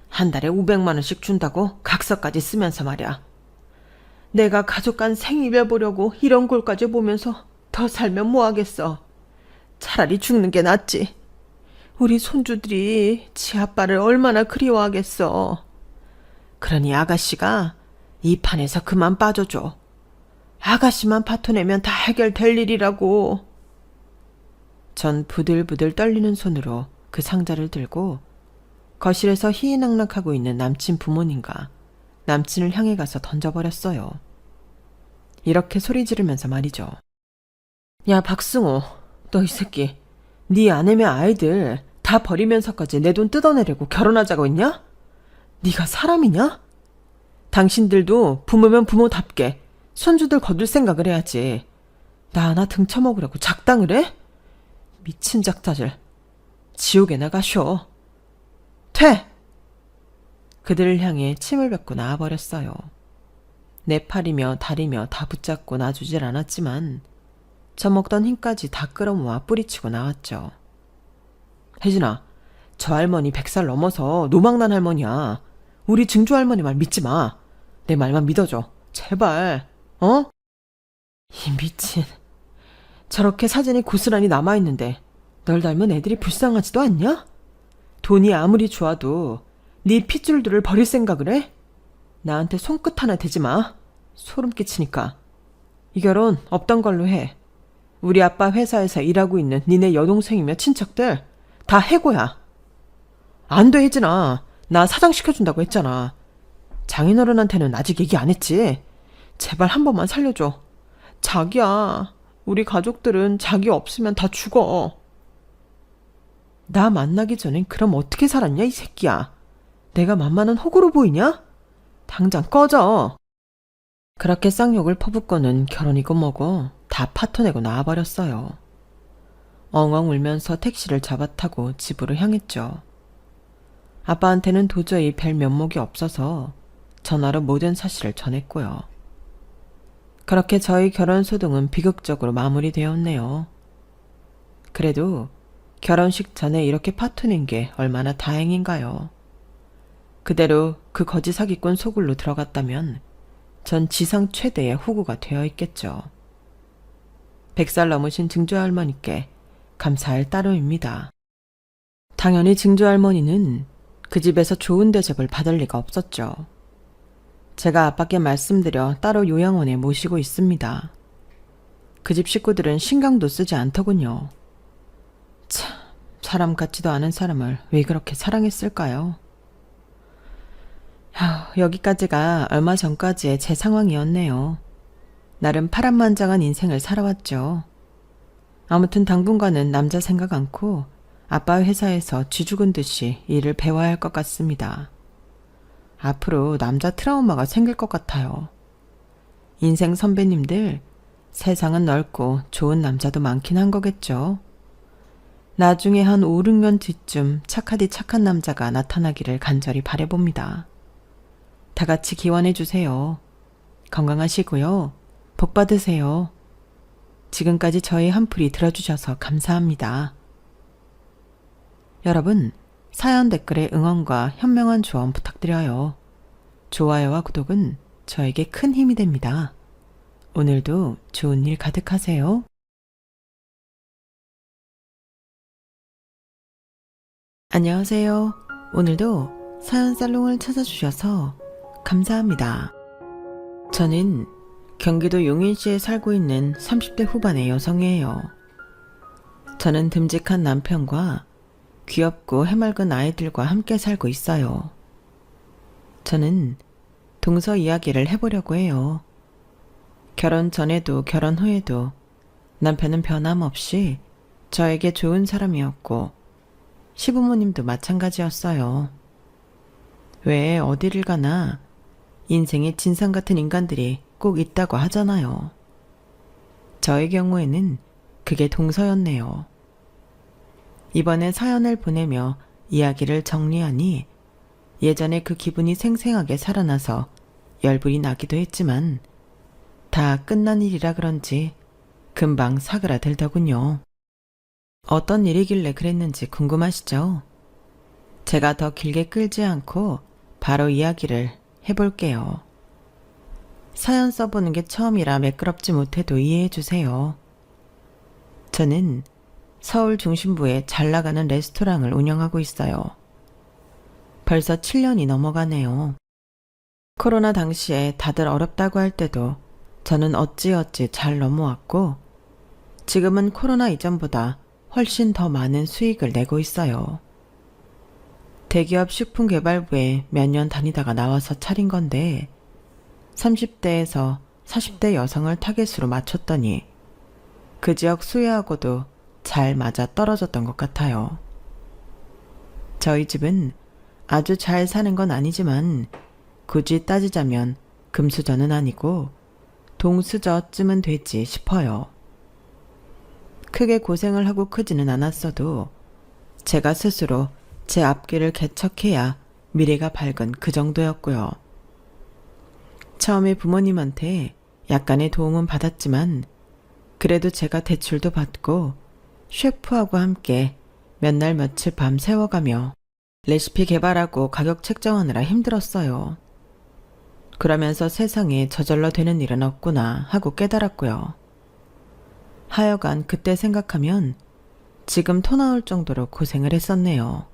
한 달에 500만 원씩 준다고 각서까지 쓰면서 말이야. 내가 가족 간 생이별 보려고 이런 꼴까지 보면서 더 살면 뭐하겠어. 차라리 죽는 게 낫지. 우리 손주들이 지 아빠를 얼마나 그리워하겠어. 그러니 아가씨가 이 판에서 그만 빠져줘. 아가씨만 파토내면 다 해결될 일이라고. 전 부들부들 떨리는 손으로 그 상자를 들고 거실에서 희희낙낙하고 있는 남친 부모님과 남친을 향해 가서 던져버렸어요. 이렇게 소리 지르면서 말이죠. 야, 박승호, 너 이 새끼, 네 아내며 아이들 다 버리면서까지 내 돈 뜯어내려고 결혼하자고 했냐? 네가 사람이냐? 당신들도 부모면 부모답게 손주들 거둘 생각을 해야지. 나 하나 등쳐먹으려고 작당을 해? 미친 작자들. 지옥에 나가쇼. 퇴! 그들을 향해 침을 뱉고 나와버렸어요. 내 팔이며 다리며 다 붙잡고 놔주질 않았지만 젖먹던 힘까지 다 끌어모아 뿌리치고 나왔죠. 혜진아, 저 할머니 100살 넘어서 노망난 할머니야. 우리 증조 할머니 말 믿지 마. 내 말만 믿어줘. 제발. 어? 이 미친. 저렇게 사진이 고스란히 남아있는데 널 닮은 애들이 불쌍하지도 않냐? 돈이 아무리 좋아도 네 핏줄들을 버릴 생각을 해? 나한테 손끝 하나 대지 마. 소름 끼치니까. 이 결혼 없던 걸로 해. 우리 아빠 회사에서 일하고 있는 니네 여동생이며 친척들 다 해고야. 안 돼, 혜진아. 나 사장 시켜준다고 했잖아. 장인어른한테는 아직 얘기 안 했지. 제발 한 번만 살려줘. 자기야, 우리 가족들은 자기 없으면 다 죽어. 나 만나기 전엔 그럼 어떻게 살았냐, 이 새끼야. 내가 만만한 호구로 보이냐? 당장 꺼져. 그렇게 쌍욕을 퍼붓고는 결혼이고 뭐고 다 파토내고 나와버렸어요. 엉엉 울면서 택시를 잡아타고 집으로 향했죠. 아빠한테는 도저히 뵐 면목이 없어서 전화로 모든 사실을 전했고요. 그렇게 저희 결혼 소동은 비극적으로 마무리되었네요. 그래도 결혼식 전에 이렇게 파토낸 게 얼마나 다행인가요. 그대로 그 거지 사기꾼 소굴로 들어갔다면 전 지상 최대의 호구가 되어 있겠죠. 100살 넘으신 증조할머니께 감사할 따름입니다. 당연히 증조할머니는 그 집에서 좋은 대접을 받을 리가 없었죠. 제가 아빠께 말씀드려 따로 요양원에 모시고 있습니다. 그 집 식구들은 신경도 쓰지 않더군요. 참, 사람 같지도 않은 사람을 왜 그렇게 사랑했을까요? 여기까지가 얼마 전까지의 제 상황이었네요. 나름 파란만장한 인생을 살아왔죠. 아무튼 당분간은 남자 생각 않고 아빠 회사에서 쥐 죽은 듯이 일을 배워야 할 것 같습니다. 앞으로 남자 트라우마가 생길 것 같아요. 인생 선배님들, 세상은 넓고 좋은 남자도 많긴 한 거겠죠. 나중에 한 5, 6년 뒤쯤 착하디 착한 남자가 나타나기를 간절히 바라봅니다. 다 같이 기원해 주세요. 건강하시고요. 복 받으세요. 지금까지 저희 한풀이 들어주셔서 감사합니다. 여러분, 사연 댓글에 응원과 현명한 조언 부탁드려요. 좋아요와 구독은 저에게 큰 힘이 됩니다. 오늘도 좋은 일 가득하세요. 안녕하세요. 오늘도 사연 살롱을 찾아주셔서 감사합니다. 저는 경기도 용인시에 살고 있는 30대 후반의 여성이에요. 저는 듬직한 남편과 귀엽고 해맑은 아이들과 함께 살고 있어요. 저는 동서 이야기를 해보려고 해요. 결혼 전에도 결혼 후에도 남편은 변함없이 저에게 좋은 사람이었고 시부모님도 마찬가지였어요. 왜 어디를 가나 인생에 진상 같은 인간들이 꼭 있다고 하잖아요. 저의 경우에는 그게 동서였네요. 이번에 사연을 보내며 이야기를 정리하니 예전에 그 기분이 생생하게 살아나서 열불이 나기도 했지만 다 끝난 일이라 그런지 금방 사그라들더군요. 어떤 일이길래 그랬는지 궁금하시죠? 제가 더 길게 끌지 않고 바로 이야기를 해볼게요. 사연 써보는 게 처음이라 매끄럽지 못해도 이해해 주세요. 저는 서울 중심부에 잘 나가는 레스토랑을 운영하고 있어요. 벌써 7년이 넘어가네요. 코로나 당시에 다들 어렵다고 할 때도 저는 어찌어찌 잘 넘어왔고 지금은 코로나 이전보다 훨씬 더 많은 수익을 내고 있어요. 대기업 식품개발부에 몇 년 다니다가 나와서 차린 건데 30대에서 40대 여성을 타겟으로 맞췄더니 그 지역 수요하고도 잘 맞아 떨어졌던 것 같아요. 저희 집은 아주 잘 사는 건 아니지만 굳이 따지자면 금수저는 아니고 동수저쯤은 되지 싶어요. 크게 고생을 하고 크지는 않았어도 제가 스스로 제 앞길을 개척해야 미래가 밝은 그 정도였고요. 처음에 부모님한테 약간의 도움은 받았지만 그래도 제가 대출도 받고 셰프하고 함께 몇 날 며칠 밤 새워가며 레시피 개발하고 가격 책정하느라 힘들었어요. 그러면서 세상에 저절로 되는 일은 없구나 하고 깨달았고요. 하여간 그때 생각하면 지금 토 나올 정도로 고생을 했었네요.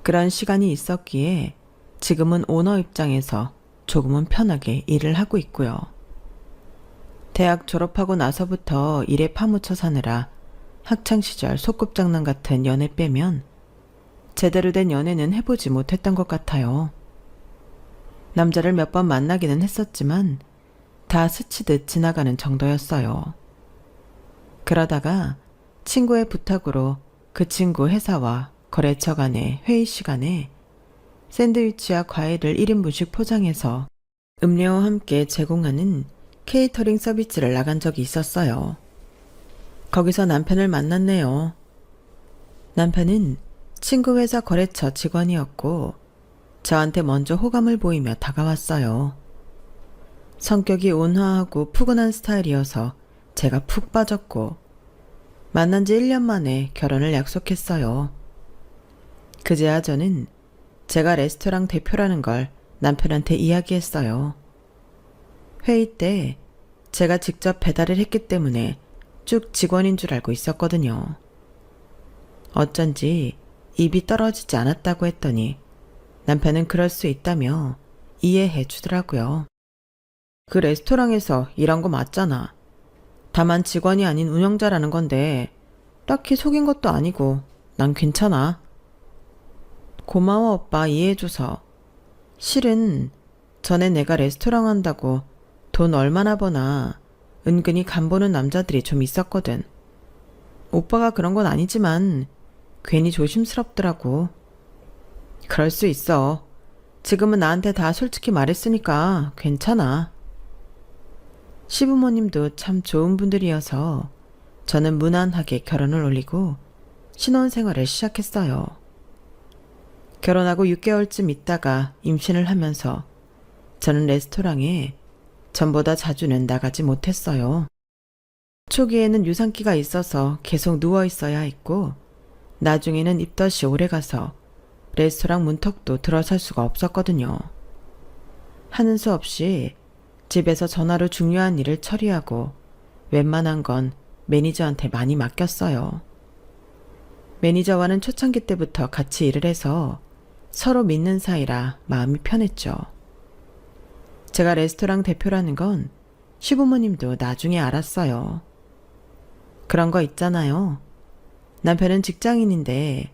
그런 시간이 있었기에 지금은 오너 입장에서 조금은 편하게 일을 하고 있고요. 대학 졸업하고 나서부터 일에 파묻혀 사느라 학창시절 소꿉장난 같은 연애 빼면 제대로 된 연애는 해보지 못했던 것 같아요. 남자를 몇 번 만나기는 했었지만 다 스치듯 지나가는 정도였어요. 그러다가 친구의 부탁으로 그 친구 회사와 거래처 간의 회의 시간에 샌드위치와 과일을 1인분씩 포장해서 음료와 함께 제공하는 케이터링 서비스를 나간 적이 있었어요. 거기서 남편을 만났네요. 남편은 친구 회사 거래처 직원이었고 저한테 먼저 호감을 보이며 다가왔어요. 성격이 온화하고 푸근한 스타일이어서 제가 푹 빠졌고 만난 지 1년 만에 결혼을 약속했어요. 그제야 저는 제가 레스토랑 대표라는 걸 남편한테 이야기했어요. 회의 때 제가 직접 배달을 했기 때문에 쭉 직원인 줄 알고 있었거든요. 어쩐지 입이 떨어지지 않았다고 했더니 남편은 그럴 수 있다며 이해해 주더라고요. 그 레스토랑에서 일한 거 맞잖아. 다만 직원이 아닌 운영자라는 건데 딱히 속인 것도 아니고 난 괜찮아. 고마워 오빠 이해해줘서. 실은 전에 내가 레스토랑 한다고 돈 얼마나 버나 은근히 간보는 남자들이 좀 있었거든. 오빠가 그런 건 아니지만 괜히 조심스럽더라고. 그럴 수 있어. 지금은 나한테 다 솔직히 말했으니까 괜찮아. 시부모님도 참 좋은 분들이어서 저는 무난하게 결혼을 올리고 신혼생활을 시작했어요. 결혼하고 6개월쯤 있다가 임신을 하면서 저는 레스토랑에 전보다 자주는 나가지 못했어요. 초기에는 유산기가 있어서 계속 누워 있어야 했고 나중에는 입덧이 오래가서 레스토랑 문턱도 들어설 수가 없었거든요. 하는 수 없이 집에서 전화로 중요한 일을 처리하고 웬만한 건 매니저한테 많이 맡겼어요. 매니저와는 초창기 때부터 같이 일을 해서 서로 믿는 사이라 마음이 편했죠. 제가 레스토랑 대표라는 건 시부모님도 나중에 알았어요. 그런 거 있잖아요. 남편은 직장인인데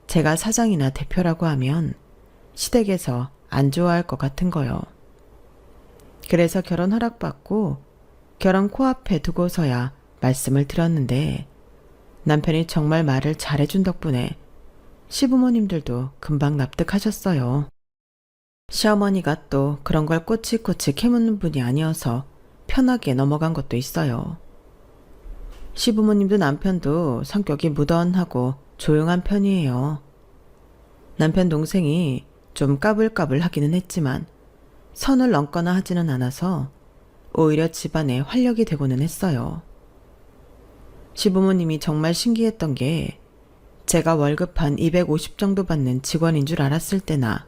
제가 사장이나 대표라고 하면 시댁에서 안 좋아할 것 같은 거요. 그래서 결혼 허락받고 결혼 코앞에 두고서야 말씀을 드렸는데 남편이 정말 말을 잘해준 덕분에 시부모님들도 금방 납득하셨어요. 시어머니가 또 그런 걸 꼬치꼬치 캐묻는 분이 아니어서 편하게 넘어간 것도 있어요. 시부모님도 남편도 성격이 무던하고 조용한 편이에요. 남편 동생이 좀 까불까불 하기는 했지만 선을 넘거나 하지는 않아서 오히려 집안에 활력이 되고는 했어요. 시부모님이 정말 신기했던 게 제가 월급 한 250 정도 받는 직원인 줄 알았을 때나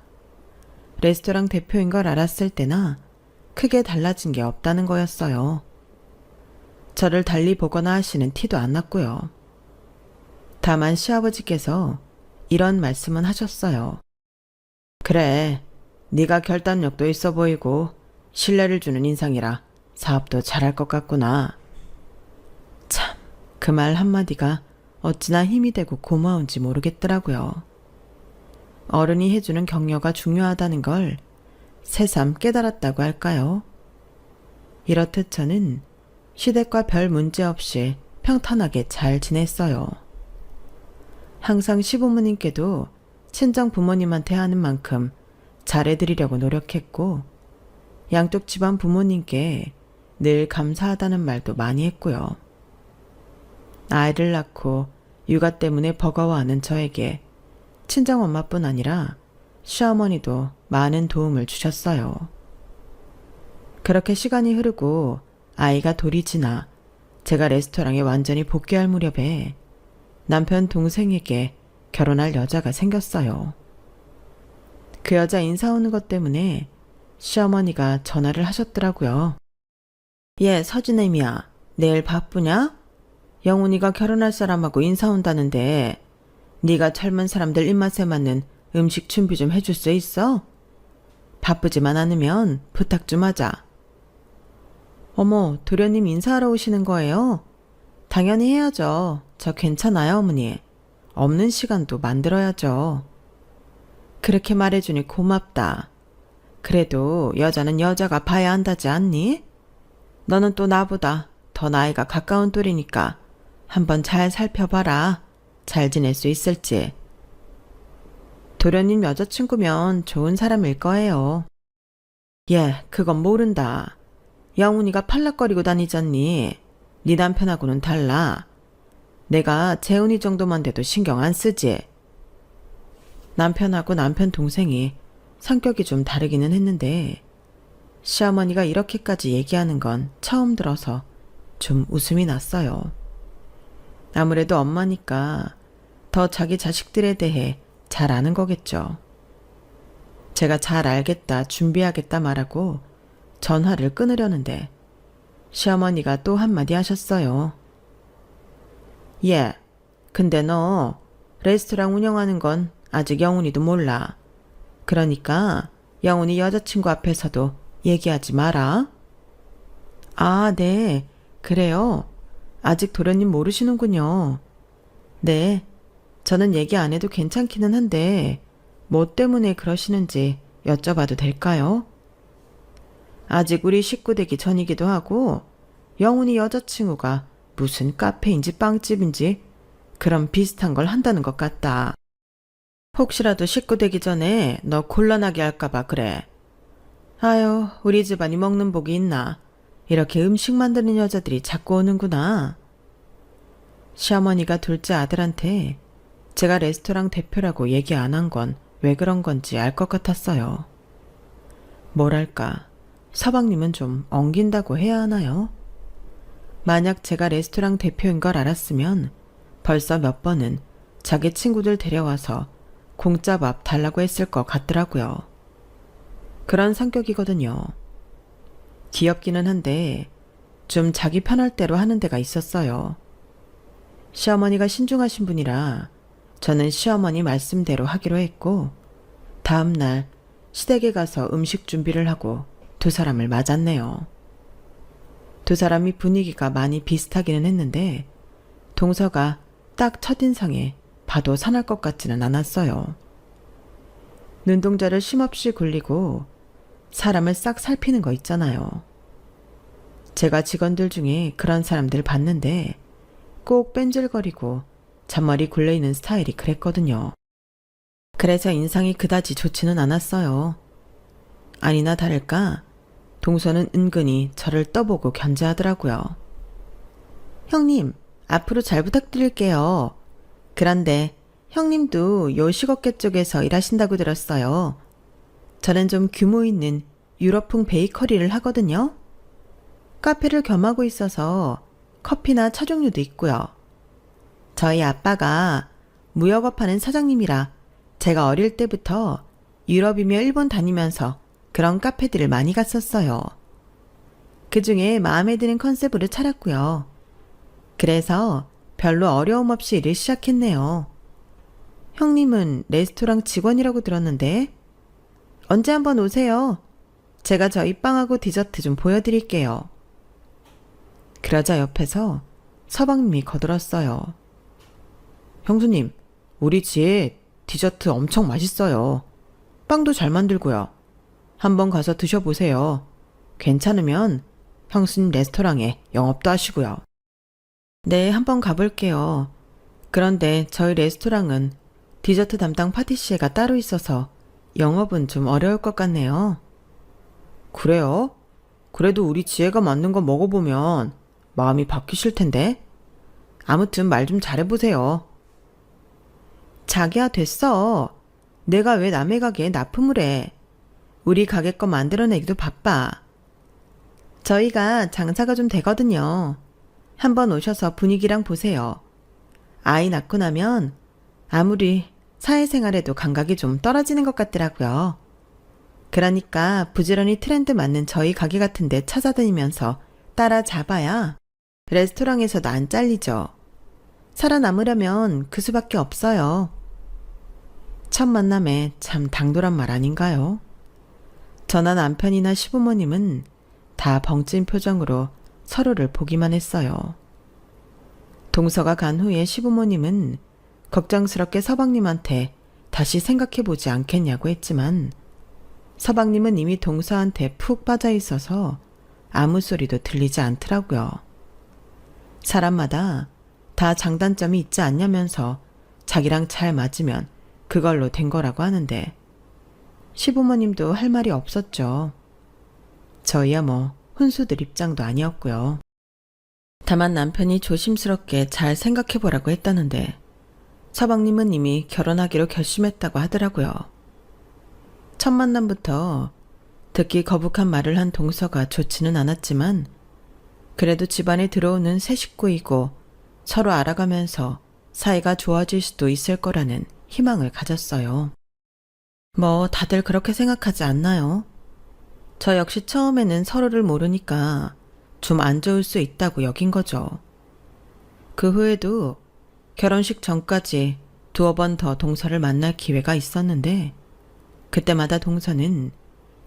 레스토랑 대표인 걸 알았을 때나 크게 달라진 게 없다는 거였어요. 저를 달리 보거나 하시는 티도 안 났고요. 다만 시아버지께서 이런 말씀은 하셨어요. 그래, 네가 결단력도 있어 보이고 신뢰를 주는 인상이라 사업도 잘할 것 같구나. 참, 그 말 한마디가 어찌나 힘이 되고 고마운지 모르겠더라고요. 어른이 해주는 격려가 중요하다는 걸 새삼 깨달았다고 할까요? 이렇듯 저는 시댁과 별 문제 없이 평탄하게 잘 지냈어요. 항상 시부모님께도 친정 부모님한테 하는 만큼 잘해드리려고 노력했고 양쪽 집안 부모님께 늘 감사하다는 말도 많이 했고요. 아이를 낳고 육아 때문에 버거워하는 저에게 친정엄마뿐 아니라 시어머니도 많은 도움을 주셨어요. 그렇게 시간이 흐르고 아이가 돌이 지나 제가 레스토랑에 완전히 복귀할 무렵에 남편 동생에게 결혼할 여자가 생겼어요. 그 여자 인사 오는 것 때문에 시어머니가 전화를 하셨더라고요. 얘 서진애미야, 내일 바쁘냐? 영훈이가 결혼할 사람하고 인사 온다는데 네가 젊은 사람들 입맛에 맞는 음식 준비 좀 해줄 수 있어? 바쁘지만 않으면 부탁 좀 하자. 어머, 도련님 인사하러 오시는 거예요? 당연히 해야죠. 저 괜찮아요, 어머니. 없는 시간도 만들어야죠. 그렇게 말해주니 고맙다. 그래도 여자는 여자가 봐야 한다지 않니? 너는 또 나보다 더 나이가 가까운 또리니까 한번 잘 살펴봐라. 잘 지낼 수 있을지. 도련님 여자친구면 좋은 사람일 거예요. 예, 그건 모른다. 영훈이가 팔락거리고 다니잖니. 네 남편하고는 달라. 내가 재훈이 정도만 돼도 신경 안 쓰지. 남편하고 남편 동생이 성격이 좀 다르기는 했는데 시어머니가 이렇게까지 얘기하는 건 처음 들어서 좀 웃음이 났어요. 아무래도 엄마니까 더 자기 자식들에 대해 잘 아는 거겠죠. 제가 잘 알겠다, 준비하겠다 말하고 전화를 끊으려는데 시어머니가 또 한마디 하셨어요. 예, 근데 너 레스토랑 운영하는 건 아직 영훈이도 몰라. 그러니까 영훈이 여자친구 앞에서도 얘기하지 마라. 아, 네. 그래요. 아직 도련님 모르시는군요. 네. 저는 얘기 안 해도 괜찮기는 한데 뭐 때문에 그러시는지 여쭤봐도 될까요? 아직 우리 식구 되기 전이기도 하고 영훈이 여자친구가 무슨 카페인지 빵집인지 그런 비슷한 걸 한다는 것 같다. 혹시라도 식구 되기 전에 너 곤란하게 할까봐 그래. 아유, 우리 집안이 먹는 복이 있나. 이렇게 음식 만드는 여자들이 자꾸 오는구나. 시어머니가 둘째 아들한테 제가 레스토랑 대표라고 얘기 안 한 건 왜 그런 건지 알 것 같았어요. 뭐랄까, 서방님은 좀 엉긴다고 해야 하나요? 만약 제가 레스토랑 대표인 걸 알았으면 벌써 몇 번은 자기 친구들 데려와서 공짜 밥 달라고 했을 것 같더라고요. 그런 성격이거든요. 귀엽기는 한데 좀 자기 편할 대로 하는 데가 있었어요. 시어머니가 신중하신 분이라 저는 시어머니 말씀대로 하기로 했고 다음 날 시댁에 가서 음식 준비를 하고 두 사람을 맞았네요. 두 사람이 분위기가 많이 비슷하기는 했는데 동서가 딱 첫인상에 봐도 산할 것 같지는 않았어요. 눈동자를 쉼없이 굴리고 사람을 싹 살피는 거 있잖아요. 제가 직원들 중에 그런 사람들 봤는데 꼭 뺀질거리고 잔머리 굴려있는 스타일이 그랬거든요. 그래서 인상이 그다지 좋지는 않았어요. 아니나 다를까 동서는 은근히 저를 떠보고 견제하더라고요. 형님, 앞으로 잘 부탁드릴게요. 그런데 형님도 요식업계 쪽에서 일하신다고 들었어요. 저는 좀 규모 있는 유럽풍 베이커리를 하거든요. 카페를 겸하고 있어서 커피나 차 종류도 있고요. 저희 아빠가 무역업하는 사장님이라 제가 어릴 때부터 유럽이며 일본 다니면서 그런 카페들을 많이 갔었어요. 그 중에 마음에 드는 컨셉으로 차렸고요. 그래서 별로 어려움 없이 일을 시작했네요. 형님은 레스토랑 직원이라고 들었는데 언제 한번 오세요. 제가 저희 빵하고 디저트 좀 보여드릴게요. 그러자 옆에서 서방님이 거들었어요. 형수님, 우리 집 디저트 엄청 맛있어요. 빵도 잘 만들고요. 한번 가서 드셔보세요. 괜찮으면 형수님 레스토랑에 영업도 하시고요. 네, 한번 가볼게요. 그런데 저희 레스토랑은 디저트 담당 파티시에가 따로 있어서 영업은 좀 어려울 것 같네요. 그래요? 그래도 우리 지혜가 만든 거 먹어보면 마음이 바뀌실 텐데. 아무튼 말 좀 잘해보세요. 자기야, 됐어. 내가 왜 남의 가게에 납품을 해. 우리 가게 거 만들어내기도 바빠. 저희가 장사가 좀 되거든요. 한번 오셔서 분위기랑 보세요. 아이 낳고 나면 아무리 사회생활에도 감각이 좀 떨어지는 것 같더라고요. 그러니까 부지런히 트렌드 맞는 저희 가게 같은 데 찾아다니면서 따라잡아야 레스토랑에서도 안 잘리죠. 살아남으려면 그 수밖에 없어요. 첫 만남에 참 당돌한 말 아닌가요? 저나 남편이나 시부모님은 다 벙찐 표정으로 서로를 보기만 했어요. 동서가 간 후에 시부모님은 걱정스럽게 서방님한테 다시 생각해보지 않겠냐고 했지만 서방님은 이미 동서한테 푹 빠져 있어서 아무 소리도 들리지 않더라고요. 사람마다 다 장단점이 있지 않냐면서 자기랑 잘 맞으면 그걸로 된 거라고 하는데 시부모님도 할 말이 없었죠. 저희야 뭐 혼수들 입장도 아니었고요. 다만 남편이 조심스럽게 잘 생각해보라고 했다는데 서방님은 이미 결혼하기로 결심했다고 하더라고요. 첫 만남부터 듣기 거북한 말을 한 동서가 좋지는 않았지만 그래도 집안에 들어오는 새 식구이고 서로 알아가면서 사이가 좋아질 수도 있을 거라는 희망을 가졌어요. 뭐 다들 그렇게 생각하지 않나요? 저 역시 처음에는 서로를 모르니까 좀 안 좋을 수 있다고 여긴 거죠. 그 후에도 결혼식 전까지 두어 번 더 동서를 만날 기회가 있었는데 그때마다 동서는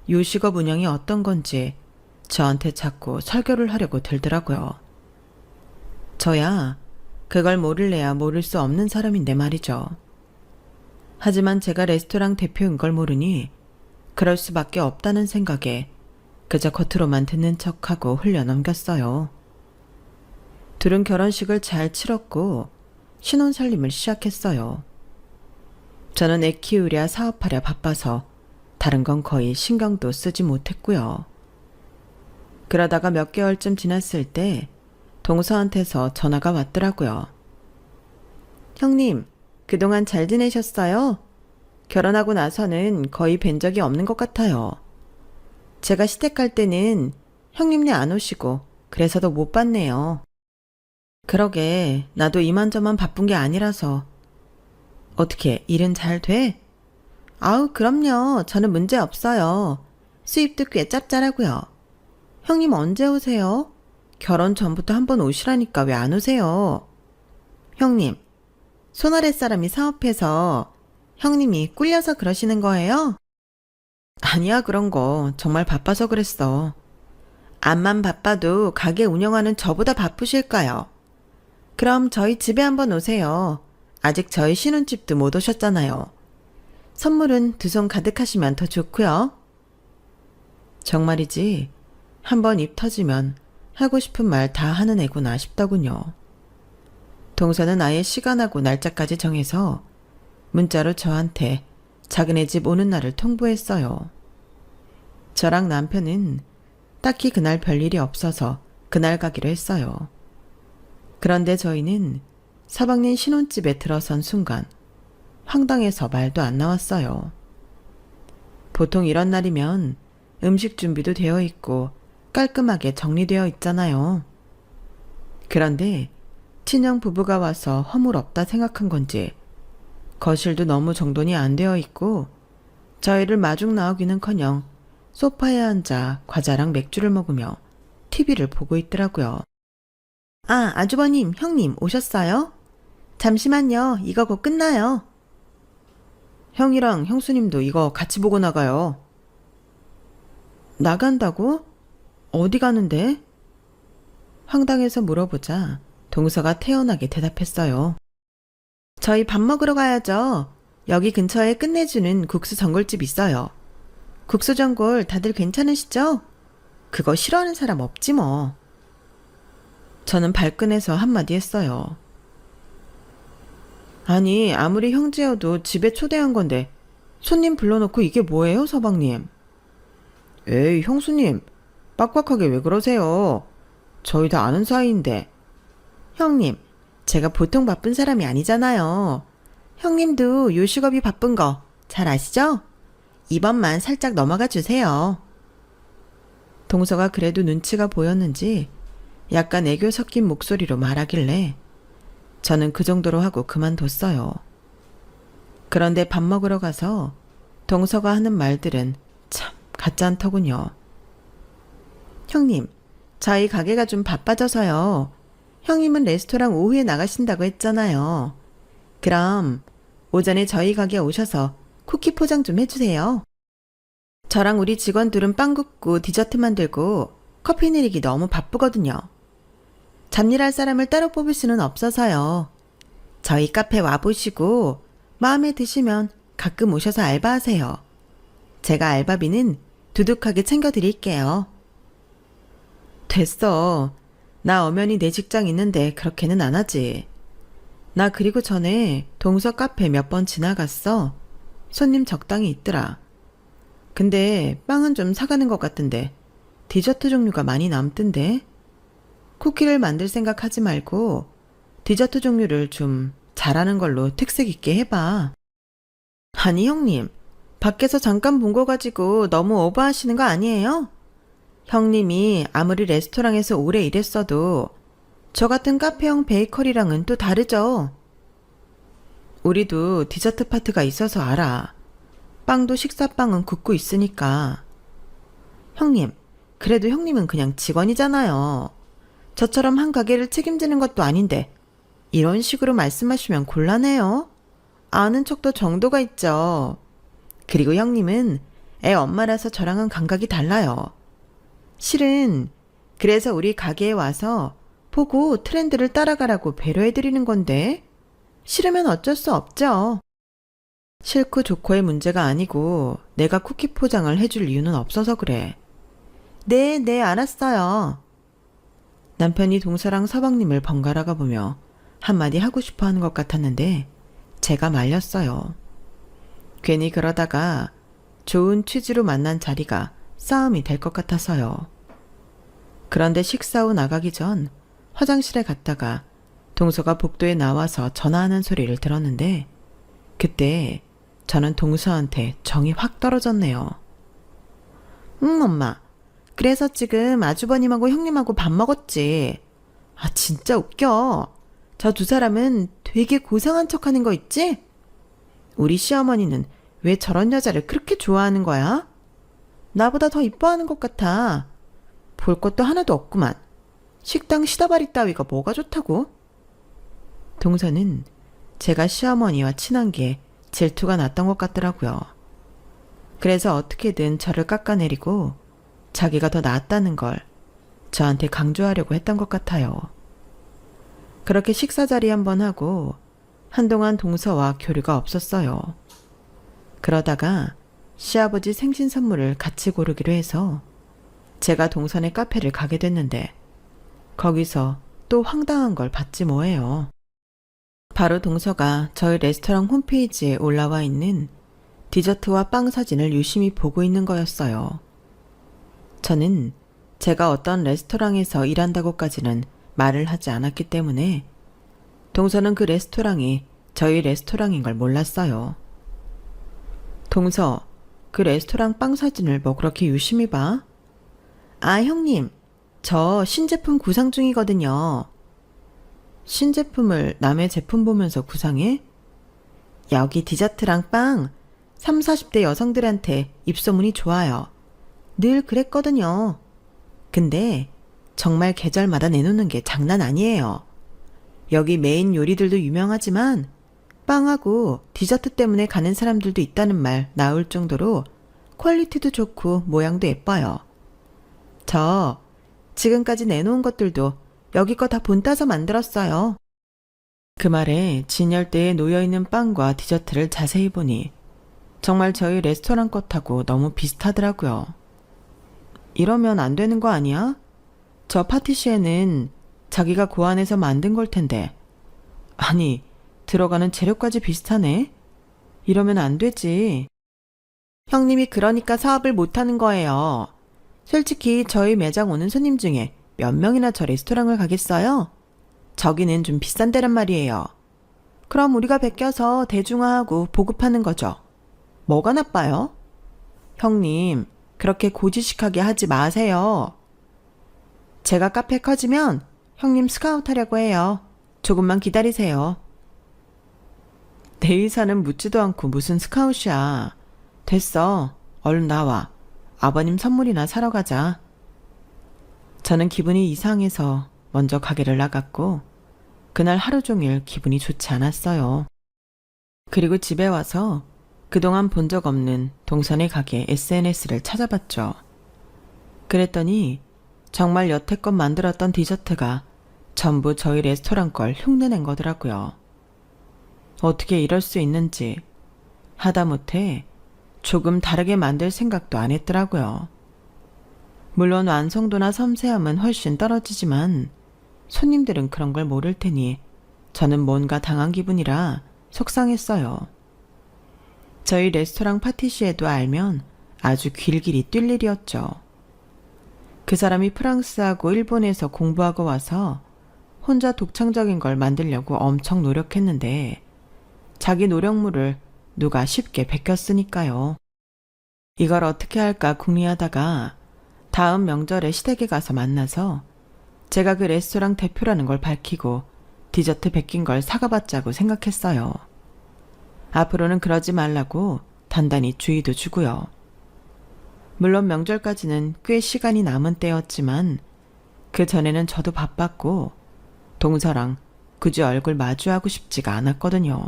요식업 운영이 어떤 건지 저한테 자꾸 설교를 하려고 들더라고요. 저야 그걸 모를래야 모를 수 없는 사람인데 말이죠. 하지만 제가 레스토랑 대표인 걸 모르니 그럴 수밖에 없다는 생각에 그저 겉으로만 듣는 척하고 흘려넘겼어요. 둘은 결혼식을 잘 치렀고 신혼살림을 시작했어요. 저는 애 키우랴 사업하랴 바빠서 다른 건 거의 신경도 쓰지 못했고요. 그러다가 몇 개월쯤 지났을 때 동서한테서 전화가 왔더라고요. 형님, 그동안 잘 지내셨어요? 결혼하고 나서는 거의 뵌 적이 없는 것 같아요. 제가 시댁 갈 때는 형님네 안 오시고 그래서 더 못 봤네요. 그러게, 나도 이만저만 바쁜 게 아니라서. 어떻게, 일은 잘 돼? 아우, 그럼요. 저는 문제 없어요. 수입도 꽤 짭짤하고요. 형님 언제 오세요? 결혼 전부터 한번 오시라니까 왜 안 오세요? 형님, 손아랫사람이 사업해서 형님이 꿀려서 그러시는 거예요? 아니야, 그런 거. 정말 바빠서 그랬어. 암만 바빠도 가게 운영하는 저보다 바쁘실까요? 그럼 저희 집에 한번 오세요. 아직 저희 신혼집도 못 오셨잖아요. 선물은 두 손 가득하시면 더 좋고요. 정말이지, 한번 입 터지면 하고 싶은 말 다 하는 애구나 싶더군요. 동서는 아예 시간하고 날짜까지 정해서 문자로 저한테 자기네 집 오는 날을 통보했어요. 저랑 남편은 딱히 그날 별일이 없어서 그날 가기로 했어요. 그런데 저희는 서방님 신혼집에 들어선 순간 황당해서 말도 안 나왔어요. 보통 이런 날이면 음식 준비도 되어 있고 깔끔하게 정리되어 있잖아요. 그런데 친형 부부가 와서 허물없다 생각한 건지 거실도 너무 정돈이 안 되어 있고 저희를 마중 나오기는커녕 소파에 앉아 과자랑 맥주를 먹으며 TV를 보고 있더라고요. 아, 아주버님, 형님 오셨어요? 잠시만요. 이거 곧 끝나요. 형이랑 형수님도 이거 같이 보고 나가요. 나간다고? 어디 가는데? 황당해서 물어보자 동서가 태연하게 대답했어요. 저희 밥 먹으러 가야죠. 여기 근처에 끝내주는 국수 전골집 있어요. 국수 전골 다들 괜찮으시죠? 그거 싫어하는 사람 없지 뭐. 저는 발끈해서 한마디 했어요. 아니, 아무리 형제여도 집에 초대한 건데 손님 불러놓고 이게 뭐예요, 서방님? 에이, 형수님, 빡빡하게 왜 그러세요? 저희 다 아는 사이인데. 형님, 제가 보통 바쁜 사람이 아니잖아요. 형님도 요식업이 바쁜 거 잘 아시죠? 이번만 살짝 넘어가 주세요. 동서가 그래도 눈치가 보였는지 약간 애교 섞인 목소리로 말하길래 저는 그 정도로 하고 그만뒀어요. 그런데 밥 먹으러 가서 동서가 하는 말들은 참 가짠더군요. 형님, 저희 가게가 좀 바빠져서요. 형님은 레스토랑 오후에 나가신다고 했잖아요. 그럼 오전에 저희 가게 오셔서 쿠키 포장 좀 해주세요. 저랑 우리 직원들은 빵 굽고 디저트 만들고 커피 내리기 너무 바쁘거든요. 잡일할 사람을 따로 뽑을 수는 없어서요. 저희 카페 와보시고 마음에 드시면 가끔 오셔서 알바하세요. 제가 알바비는 두둑하게 챙겨드릴게요. 됐어. 나 엄연히 내 직장 있는데 그렇게는 안 하지. 나 그리고 전에 동서 카페 몇 번 지나갔어. 손님 적당히 있더라. 근데 빵은 좀 사가는 것 같던데 디저트 종류가 많이 남던데. 쿠키를 만들 생각 하지 말고 디저트 종류를 좀 잘하는 걸로 특색 있게 해봐. 아니 형님, 밖에서 잠깐 본 거 가지고 너무 오버하시는 거 아니에요? 형님이 아무리 레스토랑에서 오래 일했어도 저 같은 카페형 베이커리랑은 또 다르죠. 우리도 디저트 파트가 있어서 알아. 빵도 식사빵은 굽고 있으니까. 형님, 그래도 형님은 그냥 직원이잖아요. 저처럼 한 가게를 책임지는 것도 아닌데 이런 식으로 말씀하시면 곤란해요. 아는 척도 정도가 있죠. 그리고 형님은 애 엄마라서 저랑은 감각이 달라요. 실은 그래서 우리 가게에 와서 보고 트렌드를 따라가라고 배려해드리는 건데 싫으면 어쩔 수 없죠. 싫고 좋고의 문제가 아니고 내가 쿠키 포장을 해줄 이유는 없어서 그래. 네, 네, 알았어요. 남편이 동서랑 서방님을 번갈아가 보며 한마디 하고 싶어 하는 것 같았는데 제가 말렸어요. 괜히 그러다가 좋은 취지로 만난 자리가 싸움이 될 것 같아서요. 그런데 식사 후 나가기 전 화장실에 갔다가 동서가 복도에 나와서 전화하는 소리를 들었는데 그때 저는 동서한테 정이 확 떨어졌네요. 엄마. 그래서 지금 아주버님하고 형님하고 밥 먹었지. 아, 진짜 웃겨. 저 두 사람은 되게 고상한 척 하는 거 있지? 우리 시어머니는 왜 저런 여자를 그렇게 좋아하는 거야? 나보다 더 이뻐하는 것 같아. 볼 것도 하나도 없구만. 식당 시다바리 따위가 뭐가 좋다고? 동서는 제가 시어머니와 친한 게 질투가 났던 것 같더라고요. 그래서 어떻게든 저를 깎아내리고 자기가 더 낫다는 걸 저한테 강조하려고 했던 것 같아요. 그렇게 식사 자리 한번 하고 한동안 동서와 교류가 없었어요. 그러다가 시아버지 생신 선물을 같이 고르기로 해서 제가 동선의 카페를 가게 됐는데 거기서 또 황당한 걸 봤지 뭐예요. 바로 동서가 저희 레스토랑 홈페이지에 올라와 있는 디저트와 빵 사진을 유심히 보고 있는 거였어요. 저는 제가 어떤 레스토랑에서 일한다고까지는 말을 하지 않았기 때문에 동서는 그 레스토랑이 저희 레스토랑인 걸 몰랐어요. 동서, 그 레스토랑 빵 사진을 뭐 그렇게 유심히 봐? 아, 형님, 저 신제품 구상 중이거든요. 신제품을 남의 제품 보면서 구상해? 여기 디저트랑 빵 3, 40대 여성들한테 입소문이 좋아요. 늘 그랬거든요. 근데 정말 계절마다 내놓는 게 장난 아니에요. 여기 메인 요리들도 유명하지만 빵하고 디저트 때문에 가는 사람들도 있다는 말 나올 정도로 퀄리티도 좋고 모양도 예뻐요. 저 지금까지 내놓은 것들도 여기 거 다 본따서 만들었어요. 그 말에 진열대에 놓여있는 빵과 디저트를 자세히 보니 정말 저희 레스토랑 것하고 너무 비슷하더라고요. 이러면 안 되는 거 아니야? 저 파티시에는 자기가 고안해서 만든 걸 텐데. 아니, 들어가는 재료까지 비슷하네? 이러면 안 되지. 형님이 그러니까 사업을 못하는 거예요. 솔직히 저희 매장 오는 손님 중에 몇 명이나 저 레스토랑을 가겠어요? 저기는 좀 비싼 데란 말이에요. 그럼 우리가 베껴서 대중화하고 보급하는 거죠. 뭐가 나빠요? 형님, 그렇게 고지식하게 하지 마세요. 제가 카페 커지면 형님 스카우트 하려고 해요. 조금만 기다리세요. 내 의사는 묻지도 않고 무슨 스카웃이야. 됐어. 얼른 나와. 아버님 선물이나 사러 가자. 저는 기분이 이상해서 먼저 가게를 나갔고 그날 하루 종일 기분이 좋지 않았어요. 그리고 집에 와서 그동안 본 적 없는 동선의 가게 SNS를 찾아봤죠. 그랬더니 정말 여태껏 만들었던 디저트가 전부 저희 레스토랑 걸 흉내낸 거더라고요. 어떻게 이럴 수 있는지 하다못해 조금 다르게 만들 생각도 안 했더라고요. 물론 완성도나 섬세함은 훨씬 떨어지지만 손님들은 그런 걸 모를 테니 저는 뭔가 당한 기분이라 속상했어요. 저희 레스토랑 파티시에도 알면 아주 길길이 뛸 일이었죠. 그 사람이 프랑스하고 일본에서 공부하고 와서 혼자 독창적인 걸 만들려고 엄청 노력했는데 자기 노력물을 누가 쉽게 베꼈으니까요. 이걸 어떻게 할까 궁리하다가 다음 명절에 시댁에 가서 만나서 제가 그 레스토랑 대표라는 걸 밝히고 디저트 베낀 걸 사과받자고 생각했어요. 앞으로는 그러지 말라고 단단히 주의도 주고요. 물론 명절까지는 꽤 시간이 남은 때였지만 그 전에는 저도 바빴고 동서랑 굳이 얼굴 마주하고 싶지가 않았거든요.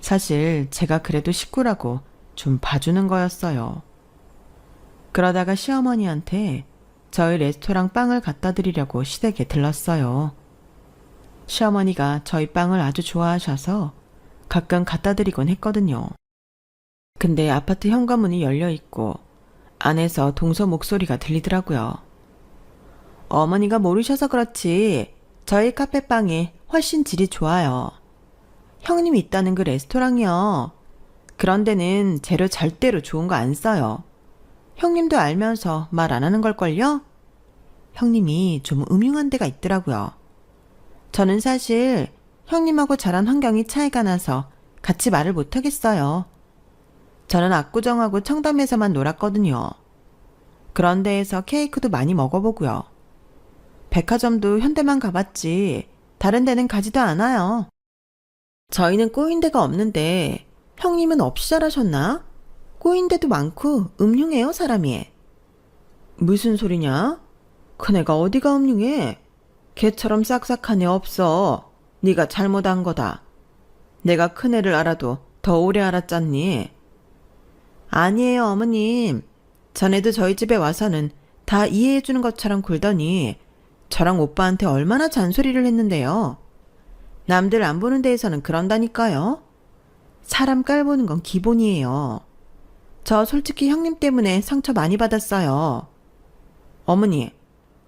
사실 제가 그래도 식구라고 좀 봐주는 거였어요. 그러다가 시어머니한테 저희 레스토랑 빵을 갖다 드리려고 시댁에 들렀어요. 시어머니가 저희 빵을 아주 좋아하셔서 가끔 갖다 드리곤 했거든요. 근데 아파트 현관문이 열려 있고 안에서 동서 목소리가 들리더라고요. 어머니가 모르셔서 그렇지 저희 카페빵이 훨씬 질이 좋아요. 형님이 있다는 그 레스토랑이요. 그런 데는 재료 절대로 좋은 거 안 써요. 형님도 알면서 말 안 하는 걸걸요? 형님이 좀 음흉한 데가 있더라고요. 저는 사실 형님하고 자란 환경이 차이가 나서 같이 말을 못 하겠어요. 저는 압구정하고 청담에서만 놀았거든요. 그런 데에서 케이크도 많이 먹어보고요. 백화점도 현대만 가봤지 다른 데는 가지도 않아요. 저희는 꼬인 데가 없는데 형님은 없이 자라셨나? 꼬인 데도 많고 음흉해요 사람이. 무슨 소리냐? 큰애가 어디가 음흉해? 걔처럼 싹싹한 애 없어. 네가 잘못한 거다. 내가 큰애를 알아도 더 오래 알았잖니. 아니에요 어머님. 전에도 저희 집에 와서는 다 이해해주는 것처럼 굴더니 저랑 오빠한테 얼마나 잔소리를 했는데요. 남들 안 보는 데에서는 그런다니까요. 사람 깔보는 건 기본이에요. 저 솔직히 형님 때문에 상처 많이 받았어요. 어머니,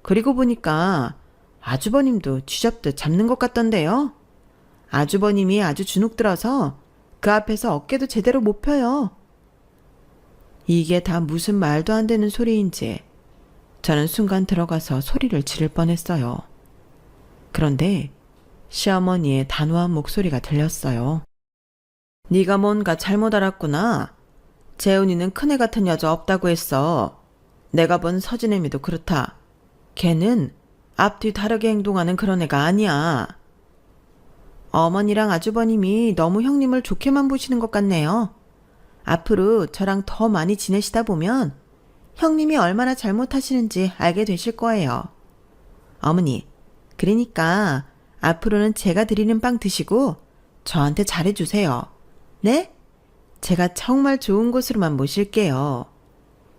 그리고 보니까 아주버님도 쥐잡듯 잡는 것 같던데요. 아주버님이 아주 주눅 들어서 그 앞에서 어깨도 제대로 못 펴요. 이게 다 무슨 말도 안 되는 소리인지 저는 순간 들어가서 소리를 지를 뻔했어요. 그런데 시어머니의 단호한 목소리가 들렸어요. 네가 뭔가 잘못 알았구나. 재훈이는 큰애 같은 여자 없다고 했어. 내가 본 서진애미도 그렇다. 걔는 앞뒤 다르게 행동하는 그런 애가 아니야. 어머니랑 아주버님이 너무 형님을 좋게만 보시는 것 같네요. 앞으로 저랑 더 많이 지내시다 보면 형님이 얼마나 잘못하시는지 알게 되실 거예요. 어머니, 그러니까 앞으로는 제가 드리는 빵 드시고 저한테 잘해주세요. 네? 제가 정말 좋은 곳으로만 모실게요.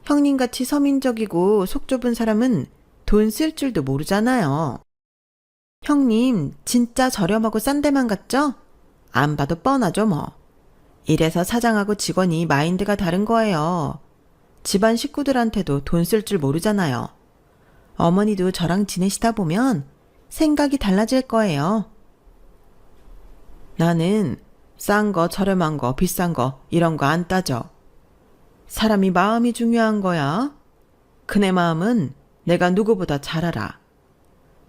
형님같이 서민적이고 속 좁은 사람은 돈 쓸 줄도 모르잖아요. 형님 진짜 저렴하고 싼 데만 갔죠? 안 봐도 뻔하죠 뭐. 이래서 사장하고 직원이 마인드가 다른 거예요. 집안 식구들한테도 돈 쓸 줄 모르잖아요. 어머니도 저랑 지내시다 보면 생각이 달라질 거예요. 나는 싼 거, 저렴한 거, 비싼 거 이런 거 안 따져. 사람이 마음이 중요한 거야. 그네 마음은 내가 누구보다 잘 알아.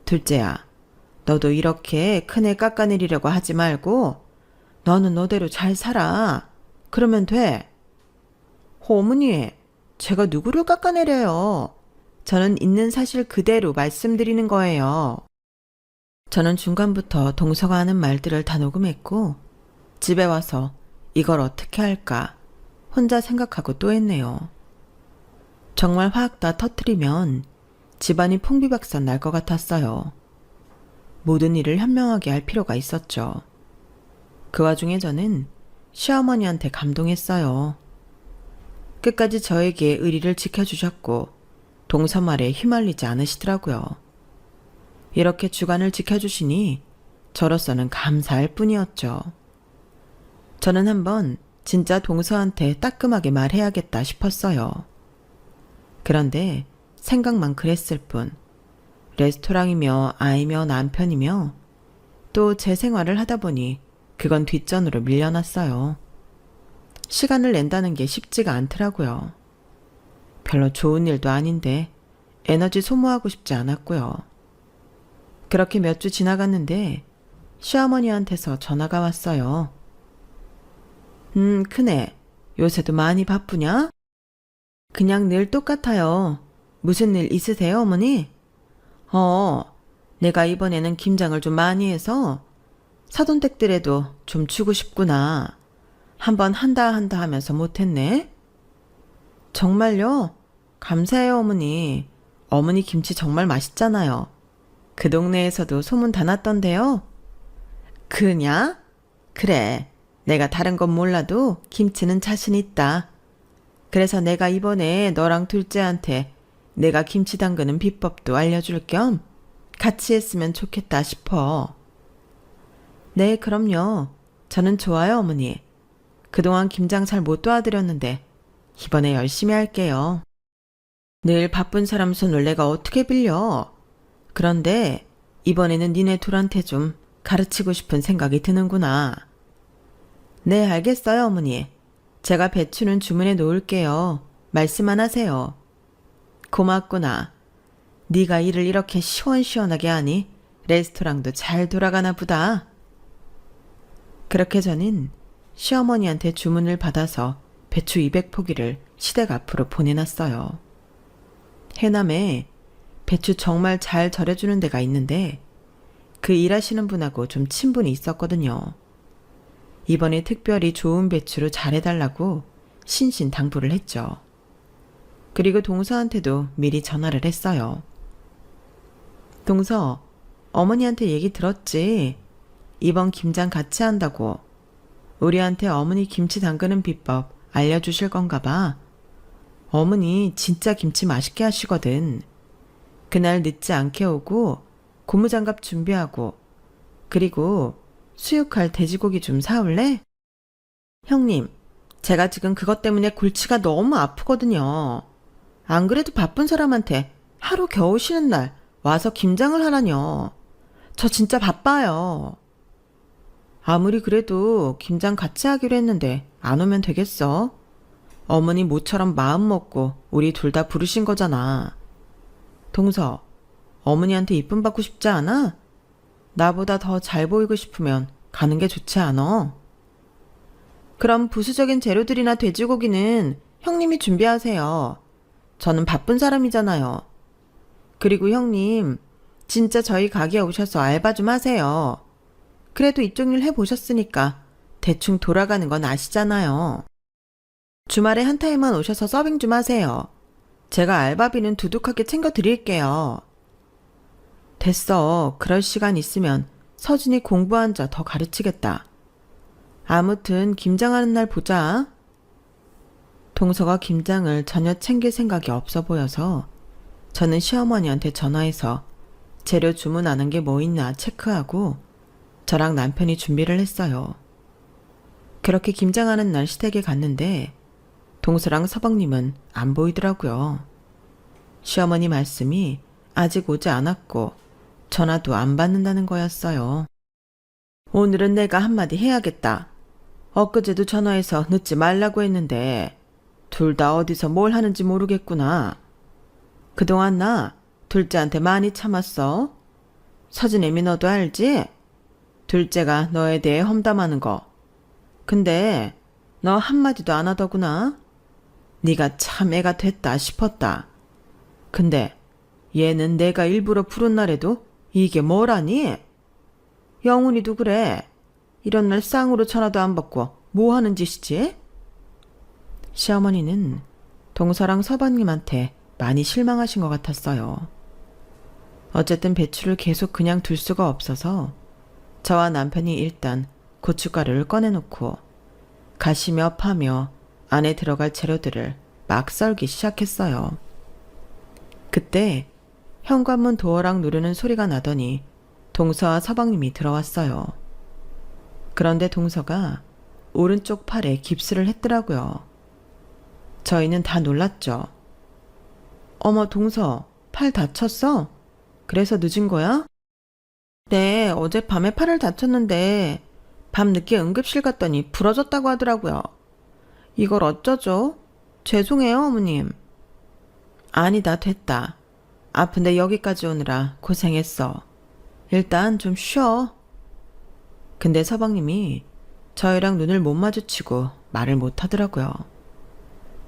둘째야, 너도 이렇게 큰애 깎아내리려고 하지 말고 너는 너대로 잘 살아. 그러면 돼. 어머니, 제가 누구를 깎아내려요. 저는 있는 사실 그대로 말씀드리는 거예요. 저는 중간부터 동서가 하는 말들을 다 녹음했고 집에 와서 이걸 어떻게 할까 혼자 생각하고 또 했네요. 정말 확 다 터뜨리면 집안이 풍비박산 날 것 같았어요. 모든 일을 현명하게 할 필요가 있었죠. 그 와중에 저는 시어머니한테 감동했어요. 끝까지 저에게 의리를 지켜주셨고 동서 말에 휘말리지 않으시더라고요. 이렇게 주관을 지켜주시니 저로서는 감사할 뿐이었죠. 저는 한번 진짜 동서한테 따끔하게 말해야겠다 싶었어요. 그런데 생각만 그랬을 뿐 레스토랑이며 아이며 남편이며 또 제 생활을 하다 보니 그건 뒷전으로 밀려났어요. 시간을 낸다는 게 쉽지가 않더라고요. 별로 좋은 일도 아닌데 에너지 소모하고 싶지 않았고요. 그렇게 몇 주 지나갔는데 시어머니한테서 전화가 왔어요. 큰애, 요새도 많이 바쁘냐? 그냥 늘 똑같아요. 무슨 일 있으세요, 어머니? 내가 이번에는 김장을 좀 많이 해서 사돈댁들에도 좀 주고 싶구나. 한번 한다 하면서 못했네. 정말요? 감사해요, 어머니. 어머니 김치 정말 맛있잖아요. 그 동네에서도 소문 다 났던데요. 그냐? 그래. 내가 다른 건 몰라도 김치는 자신 있다. 그래서 내가 이번에 너랑 둘째한테 내가 김치 담그는 비법도 알려줄 겸 같이 했으면 좋겠다 싶어. 네, 그럼요. 저는 좋아요, 어머니. 그동안 김장 잘 못 도와드렸는데 이번에 열심히 할게요. 늘 바쁜 사람 손을 내가 어떻게 빌려? 그런데 이번에는 니네 둘한테 좀 가르치고 싶은 생각이 드는구나. 네, 알겠어요, 어머니. 제가 배추는 주문해 놓을게요. 말씀만 하세요. 고맙구나. 네가 일을 이렇게 시원시원하게 하니 레스토랑도 잘 돌아가나 보다. 그렇게 저는 시어머니한테 주문을 받아서 배추 200포기를 시댁 앞으로 보내놨어요. 해남에 배추 정말 잘 절여주는 데가 있는데 그 일하시는 분하고 좀 친분이 있었거든요. 이번에 특별히 좋은 배추로 잘해달라고 신신당부를 했죠. 그리고 동서한테도 미리 전화를 했어요. 동서, 어머니한테 얘기 들었지? 이번 김장 같이 한다고. 우리한테 어머니 김치 담그는 비법 알려주실 건가 봐. 어머니 진짜 김치 맛있게 하시거든. 그날 늦지 않게 오고 고무장갑 준비하고 그리고 수육할 돼지고기 좀 사올래? 형님, 제가 지금 그것 때문에 골치가 너무 아프거든요. 안 그래도 바쁜 사람한테 하루 겨우 쉬는 날 와서 김장을 하라뇨. 저 진짜 바빠요. 아무리 그래도 김장 같이 하기로 했는데 안 오면 되겠어? 어머니 모처럼 마음 먹고 우리 둘 다 부르신 거잖아. 동서, 어머니한테 이쁨 받고 싶지 않아? 나보다 더 잘 보이고 싶으면 가는 게 좋지 않아? 그럼 부수적인 재료들이나 돼지고기는 형님이 준비하세요. 저는 바쁜 사람이잖아요. 그리고 형님, 진짜 저희 가게에 오셔서 알바 좀 하세요. 그래도 이쪽 일 해보셨으니까 대충 돌아가는 건 아시잖아요. 주말에 한 타임만 오셔서 서빙 좀 하세요. 제가 알바비는 두둑하게 챙겨드릴게요. 됐어. 그럴 시간 있으면 서진이 공부 앉아 더 가르치겠다. 아무튼 김장하는 날 보자. 동서가 김장을 전혀 챙길 생각이 없어 보여서 저는 시어머니한테 전화해서 재료 주문하는 게 뭐 있나 체크하고 저랑 남편이 준비를 했어요. 그렇게 김장하는 날 시댁에 갔는데 동서랑 서방님은 안 보이더라고요. 시어머니 말씀이 아직 오지 않았고 전화도 안 받는다는 거였어요. 오늘은 내가 한마디 해야겠다. 엊그제도 전화해서 늦지 말라고 했는데 둘 다 어디서 뭘 하는지 모르겠구나. 그동안 나 둘째한테 많이 참았어. 서진애미 너도 알지? 둘째가 너에 대해 험담하는 거. 근데 너 한마디도 안 하더구나. 네가 참 애가 됐다 싶었다. 근데 얘는 내가 일부러 부른 날에도 이게 뭐라니? 영훈이도 그래. 이런 날 쌍으로 전화도 안 받고 뭐 하는 짓이지? 시어머니는 동서랑 서방님한테 많이 실망하신 것 같았어요. 어쨌든 배추를 계속 그냥 둘 수가 없어서 저와 남편이 일단 고춧가루를 꺼내놓고 가시며 파며 안에 들어갈 재료들을 막 썰기 시작했어요. 그때 현관문 도어락 누르는 소리가 나더니 동서와 서방님이 들어왔어요. 그런데 동서가 오른쪽 팔에 깁스를 했더라고요. 저희는 다 놀랐죠. 어머, 동서, 팔 다쳤어? 그래서 늦은 거야? 네, 어젯밤에 팔을 다쳤는데 밤늦게 응급실 갔더니 부러졌다고 하더라고요. 이걸 어쩌죠? 죄송해요, 어머님. 아니다, 됐다. 아픈데 여기까지 오느라 고생했어. 일단 좀 쉬어. 근데 서방님이 저희랑 눈을 못 마주치고 말을 못 하더라고요.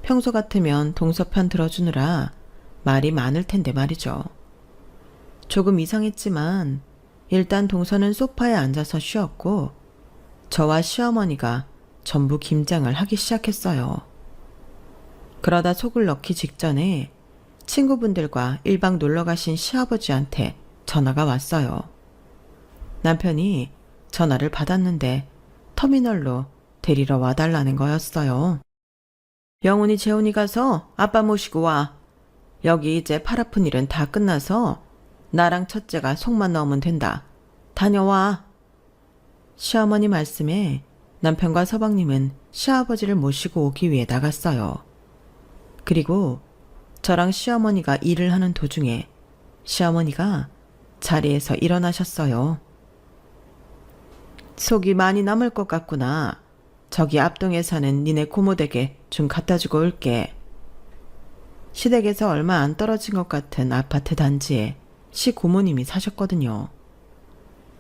평소 같으면 동서 편 들어주느라 말이 많을 텐데 말이죠. 조금 이상했지만 일단 동서는 소파에 앉아서 쉬었고 저와 시어머니가 전부 김장을 하기 시작했어요. 그러다 속을 넣기 직전에 친구분들과 1박 놀러 가신 시아버지한테 전화가 왔어요. 남편이 전화를 받았는데 터미널로 데리러 와달라는 거였어요. 영훈이 재훈이 가서 아빠 모시고 와. 여기 이제 팔 아픈 일은 다 끝나서 나랑 첫째가 속만 넣으면 된다. 다녀와. 시어머니 말씀에 남편과 서방님은 시아버지를 모시고 오기 위해 나갔어요. 그리고 저랑 시어머니가 일을 하는 도중에 시어머니가 자리에서 일어나셨어요. 속이 많이 남을 것 같구나. 저기 앞동에 사는 니네 고모댁에 좀 갖다 주고 올게. 시댁에서 얼마 안 떨어진 것 같은 아파트 단지에 시고모님이 사셨거든요.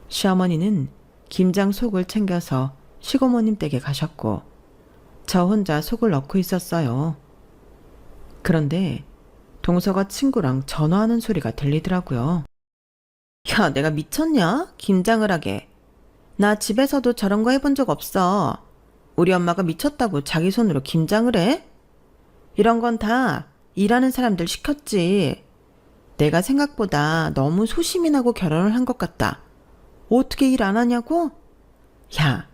시어머니는 김장 속을 챙겨서 시고모님 댁에 가셨고 저 혼자 속을 넣고 있었어요. 그런데 동서가 친구랑 전화하는 소리가 들리더라고요. 야, 내가 미쳤냐? 김장을 하게. 나 집에서도 저런 거 해본 적 없어. 우리 엄마가 미쳤다고 자기 손으로 김장을 해? 이런 건 다 일하는 사람들 시켰지. 내가 생각보다 너무 소심이 나고 결혼을 한 것 같다. 어떻게 일 안 하냐고? 야,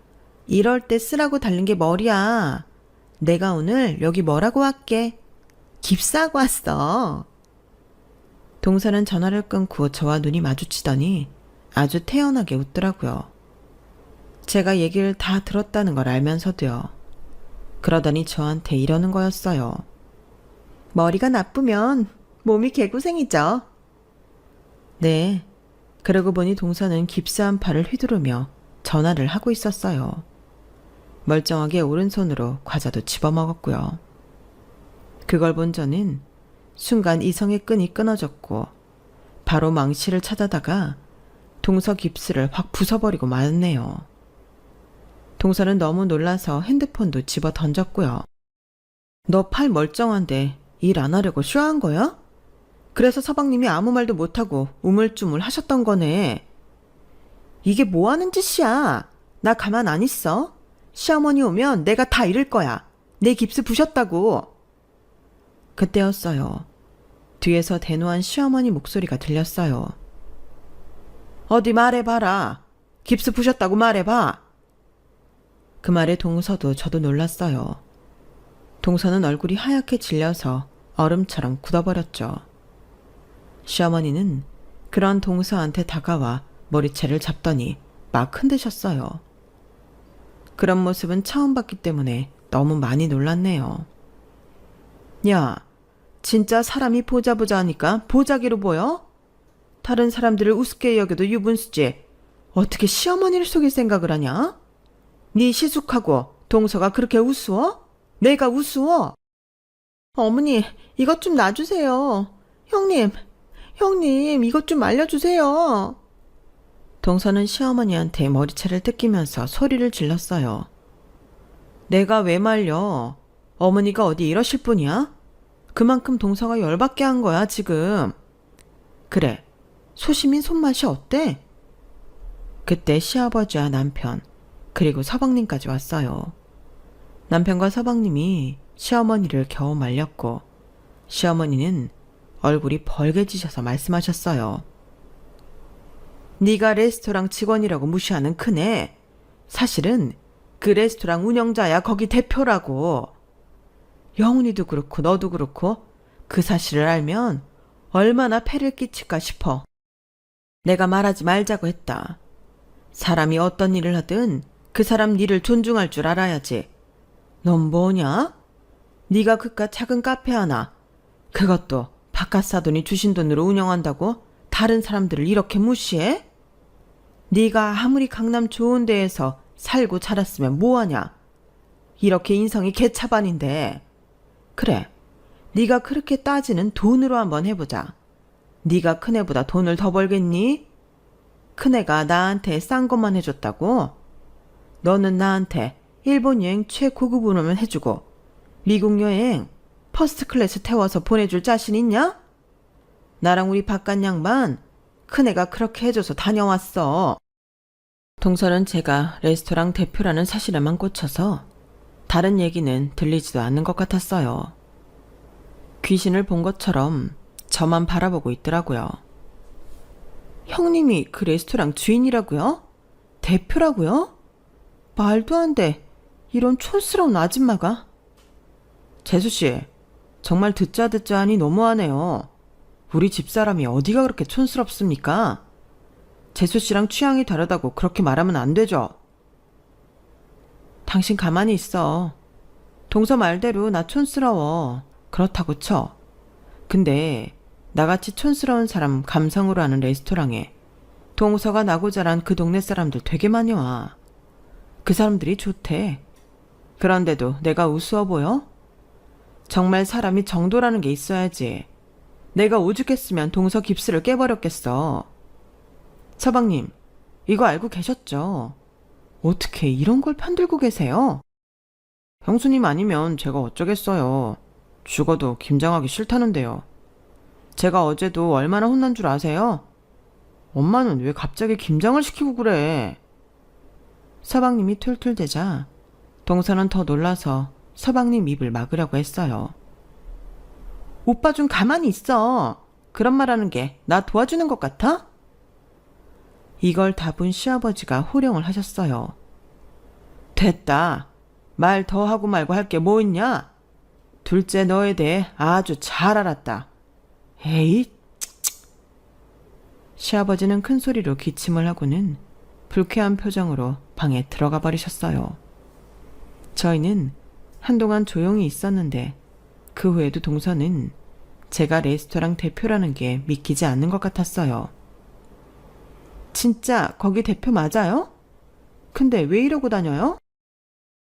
이럴 때 쓰라고 달린 게 머리야. 내가 오늘 여기 뭐라고 할게. 깁스하고 왔어. 동서는 전화를 끊고 저와 눈이 마주치더니 아주 태연하게 웃더라고요. 제가 얘기를 다 들었다는 걸 알면서도요. 그러더니 저한테 이러는 거였어요. 머리가 나쁘면 몸이 개고생이죠. 네. 그러고 보니 동서는 깁스한 팔을 휘두르며 전화를 하고 있었어요. 멀쩡하게 오른손으로 과자도 집어먹었고요. 그걸 본 저는 순간 이성의 끈이 끊어졌고 바로 망치를 찾아다가 동서 깁스를 확 부숴버리고 말았네요. 동서는 너무 놀라서 핸드폰도 집어 던졌고요. 너 팔 멀쩡한데 일 안 하려고 쇼한 거야? 그래서 서방님이 아무 말도 못하고 우물쭈물 하셨던 거네. 이게 뭐 하는 짓이야? 나 가만 안 있어. 시어머니 오면 내가 다 잃을 거야. 내 깁스 부셨다고. 그때였어요. 뒤에서 대노한 시어머니 목소리가 들렸어요. 어디 말해봐라. 깁스 부셨다고 말해봐. 그 말에 동서도 저도 놀랐어요. 동서는 얼굴이 하얗게 질려서 얼음처럼 굳어버렸죠. 시어머니는 그런 동서한테 다가와 머리채를 잡더니 막 흔드셨어요. 그런 모습은 처음 봤기 때문에 너무 많이 놀랐네요. 야, 진짜 사람이 보자 하니까 보자기로 보여? 다른 사람들을 우습게 여겨도 유분수지. 어떻게 시어머니를 속일 생각을 하냐? 네 시숙하고 동서가 그렇게 우스워? 내가 우스워? 어머니, 이것 좀 놔주세요. 형님, 이것 좀 알려주세요. 동서는 시어머니한테 머리채를 뜯기면서 소리를 질렀어요. 내가 왜 말려? 어머니가 어디 이러실 분이야? 그만큼 동서가 열받게 한 거야, 지금. 그래, 소시민 손맛이 어때? 그때 시아버지와 남편, 그리고 서방님까지 왔어요. 남편과 서방님이 시어머니를 겨우 말렸고 시어머니는 얼굴이 벌개지셔서 말씀하셨어요. 네가 레스토랑 직원이라고 무시하는 큰애. 사실은 그 레스토랑 운영자야. 거기 대표라고. 영훈이도 그렇고 너도 그렇고 그 사실을 알면 얼마나 폐를 끼칠까 싶어. 내가 말하지 말자고 했다. 사람이 어떤 일을 하든 그 사람 일을 존중할 줄 알아야지. 넌 뭐냐? 네가 그깟 작은 카페 하나, 그것도 바깥 사돈이 주신 돈으로 운영한다고 다른 사람들을 이렇게 무시해? 네가 아무리 강남 좋은 데에서 살고 자랐으면 뭐하냐? 이렇게 인성이 개차반인데. 그래, 네가 그렇게 따지는 돈으로 한번 해보자. 네가 큰애보다 돈을 더 벌겠니? 큰애가 나한테 싼 것만 해줬다고? 너는 나한테 일본 여행 최고급 운임을 해주고 미국 여행 퍼스트 클래스 태워서 보내줄 자신 있냐? 나랑 우리 바깥 양반 큰애가 그렇게 해줘서 다녀왔어. 동서는 제가 레스토랑 대표라는 사실에만 꽂혀서 다른 얘기는 들리지도 않는 것 같았어요. 귀신을 본 것처럼 저만 바라보고 있더라고요. 형님이 그 레스토랑 주인이라고요? 대표라고요? 말도 안 돼. 이런 촌스러운 아줌마가. 재수씨, 정말 듣자 하니 너무하네요. 우리 집사람이 어디가 그렇게 촌스럽습니까? 재수씨랑 취향이 다르다고 그렇게 말하면 안 되죠. 당신 가만히 있어. 동서 말대로 나 촌스러워. 그렇다고 쳐. 근데 나같이 촌스러운 사람 감성으로 하는 레스토랑에 동서가 나고 자란 그 동네 사람들 되게 많이 와. 그 사람들이 좋대. 그런데도 내가 우스워 보여? 정말 사람이 정도라는 게 있어야지. 내가 오죽했으면 동서 깁스를 깨버렸겠어. 서방님, 이거 알고 계셨죠? 어떻게 이런 걸 편들고 계세요? 형수님 아니면 제가 어쩌겠어요. 죽어도 김장하기 싫다는데요. 제가 어제도 얼마나 혼난 줄 아세요? 엄마는 왜 갑자기 김장을 시키고 그래? 서방님이 툴툴대자 동서는 더 놀라서 서방님 입을 막으려고 했어요. 오빠 좀 가만히 있어. 그런 말하는 게 나 도와주는 것 같아? 이걸 다 본 시아버지가 호령을 하셨어요. 됐다. 말 더 하고 말고 할 게 뭐 있냐? 둘째 너에 대해 아주 잘 알았다. 에이, 시아버지는 큰 소리로 기침을 하고는 불쾌한 표정으로 방에 들어가 버리셨어요. 저희는 한동안 조용히 있었는데 그 후에도 동서는 제가 레스토랑 대표라는 게 믿기지 않는 것 같았어요. 진짜 거기 대표 맞아요? 근데 왜 이러고 다녀요?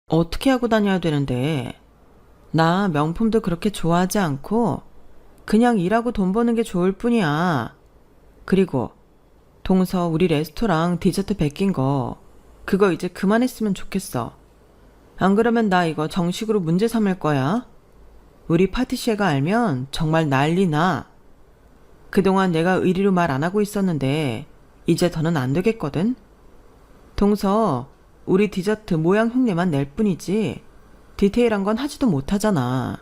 어떻게 하고 다녀야 되는데? 나 명품도 그렇게 좋아하지 않고 그냥 일하고 돈 버는 게 좋을 뿐이야. 그리고 동서 우리 레스토랑 디저트 베낀 거 그거 이제 그만했으면 좋겠어. 안 그러면 나 이거 정식으로 문제 삼을 거야. 우리 파티시에가 알면 정말 난리 나. 그동안 내가 의리로 말 안 하고 있었는데 이제 더는 안 되겠거든. 동서 우리 디저트 모양 흉내만 낼 뿐이지 디테일한 건 하지도 못하잖아.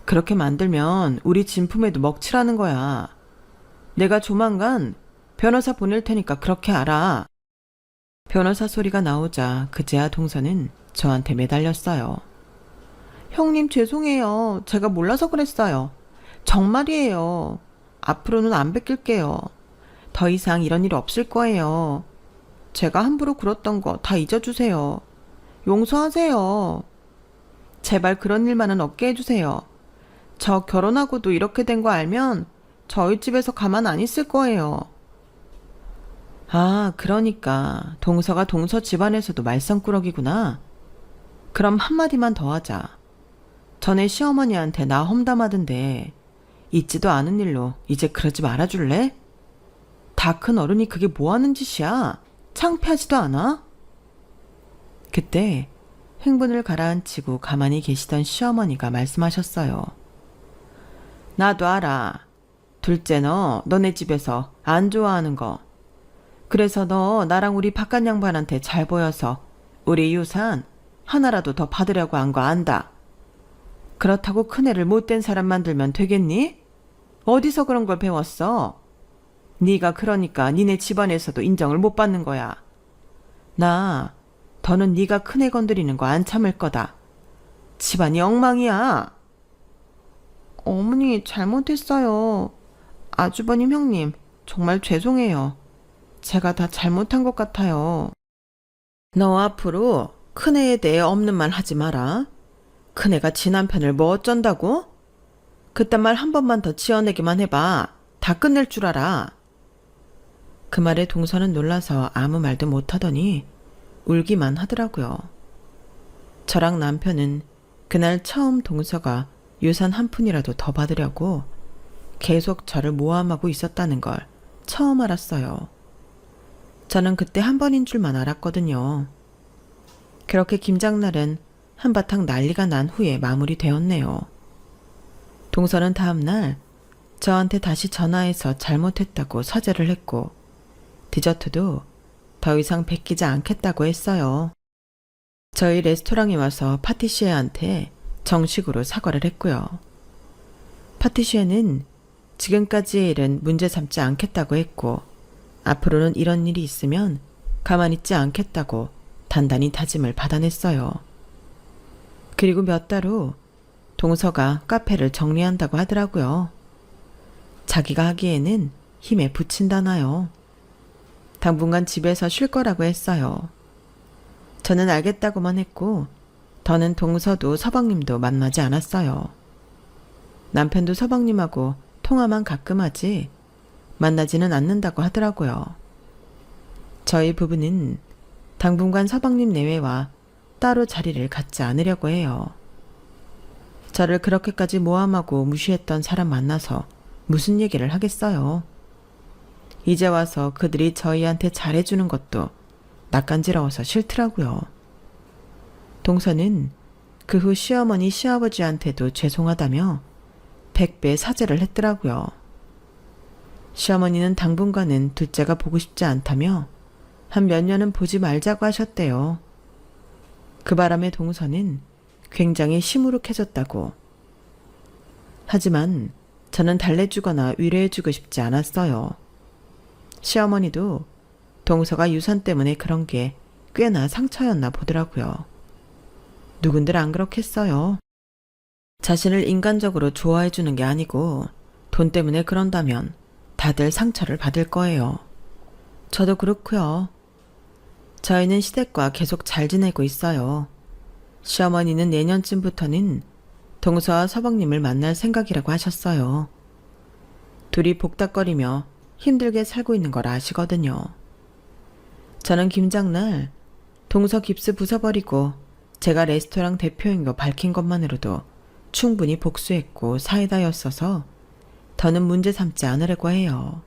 그렇게 만들면 우리 진품에도 먹칠하는 거야. 내가 조만간 변호사 보낼 테니까 그렇게 알아. 변호사 소리가 나오자 그제야 동서는 저한테 매달렸어요. 형님 죄송해요. 제가 몰라서 그랬어요. 정말이에요. 앞으로는 안 뺏길게요. 더 이상 이런 일 없을 거예요. 제가 함부로 굴었던 거 다 잊어주세요. 용서하세요. 제발 그런 일만은 없게 해주세요. 저 결혼하고도 이렇게 된 거 알면 저희 집에서 가만 안 있을 거예요. 아, 그러니까 동서가 동서 집안에서도 말썽꾸러기구나. 그럼 한마디만 더 하자. 전에 시어머니한테 나 험담하던데 있지도 않은 일로 이제 그러지 말아줄래? 다 큰 어른이 그게 뭐하는 짓이야? 창피하지도 않아? 그때 흥분을 가라앉히고 가만히 계시던 시어머니가 말씀하셨어요. 나도 알아. 둘째 너네 집에서 안 좋아하는 거. 그래서 너 나랑 우리 바깥 양반한테 잘 보여서 우리 유산 하나라도 더 받으려고 한 거 안다. 그렇다고 큰애를 못된 사람 만들면 되겠니? 어디서 그런 걸 배웠어? 네가 그러니까 니네 집안에서도 인정을 못 받는 거야. 나 더는 네가 큰애 건드리는 거 안 참을 거다. 집안이 엉망이야. 어머니 잘못했어요. 아주버님 형님 정말 죄송해요. 제가 다 잘못한 것 같아요. 너 앞으로 큰애에 대해 없는 말 하지 마라. 큰애가 지 남편을 뭐 어쩐다고? 그딴 말 한 번만 더 지어내기만 해봐. 다 끝낼 줄 알아. 그 말에 동서는 놀라서 아무 말도 못하더니 울기만 하더라고요. 저랑 남편은 그날 처음 동서가 유산 한 푼이라도 더 받으려고 계속 저를 모함하고 있었다는 걸 처음 알았어요. 저는 그때 한 번인 줄만 알았거든요. 그렇게 김장날은 한바탕 난리가 난 후에 마무리되었네요. 동서는 다음날 저한테 다시 전화해서 잘못했다고 사죄를 했고 디저트도 더 이상 베끼지 않겠다고 했어요. 저희 레스토랑에 와서 파티시에한테 정식으로 사과를 했고요. 파티시에는 지금까지의 일은 문제 삼지 않겠다고 했고 앞으로는 이런 일이 있으면 가만히 있지 않겠다고 단단히 다짐을 받아냈어요. 그리고 몇 달 후 동서가 카페를 정리한다고 하더라고요. 자기가 하기에는 힘에 부친다나요. 당분간 집에서 쉴 거라고 했어요. 저는 알겠다고만 했고 더는 동서도 서방님도 만나지 않았어요. 남편도 서방님하고 통화만 가끔 하지 만나지는 않는다고 하더라고요. 저희 부부는 당분간 서방님 내외와 따로 자리를 갖지 않으려고 해요. 저를 그렇게까지 모함하고 무시했던 사람 만나서 무슨 얘기를 하겠어요. 이제 와서 그들이 저희한테 잘해주는 것도 낯간지러워서 싫더라고요. 동서는 그 후 시어머니 시아버지한테도 죄송하다며 100배 사죄를 했더라고요. 시어머니는 당분간은 둘째가 보고 싶지 않다며 한 몇 년은 보지 말자고 하셨대요. 그 바람에 동서는 굉장히 시무룩해졌다고. 하지만 저는 달래주거나 위로해주고 싶지 않았어요. 시어머니도 동서가 유산 때문에 그런 게 꽤나 상처였나 보더라고요. 누군들 안 그렇겠어요. 자신을 인간적으로 좋아해주는 게 아니고 돈 때문에 그런다면 다들 상처를 받을 거예요. 저도 그렇고요. 저희는 시댁과 계속 잘 지내고 있어요. 시어머니는 내년쯤부터는 동서와 서방님을 만날 생각이라고 하셨어요. 둘이 복닥거리며 힘들게 살고 있는 걸 아시거든요. 저는 김장날 동서 깁스 부숴버리고 제가 레스토랑 대표인 거 밝힌 것만으로도 충분히 복수했고 사이다였어서 더는 문제 삼지 않으려고 해요.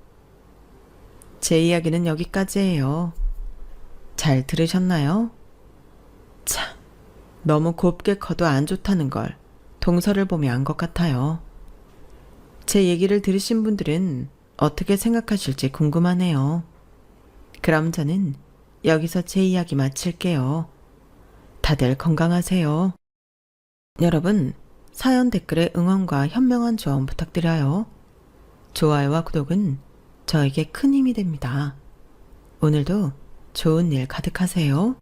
제 이야기는 여기까지예요. 잘 들으셨나요? 참, 너무 곱게 커도 안 좋다는 걸 동서를 보며 안 것 같아요. 제 얘기를 들으신 분들은 어떻게 생각하실지 궁금하네요. 그럼 저는 여기서 제 이야기 마칠게요. 다들 건강하세요. 여러분, 사연 댓글에 응원과 현명한 조언 부탁드려요. 좋아요와 구독은 저에게 큰 힘이 됩니다. 오늘도 좋은 일 가득하세요.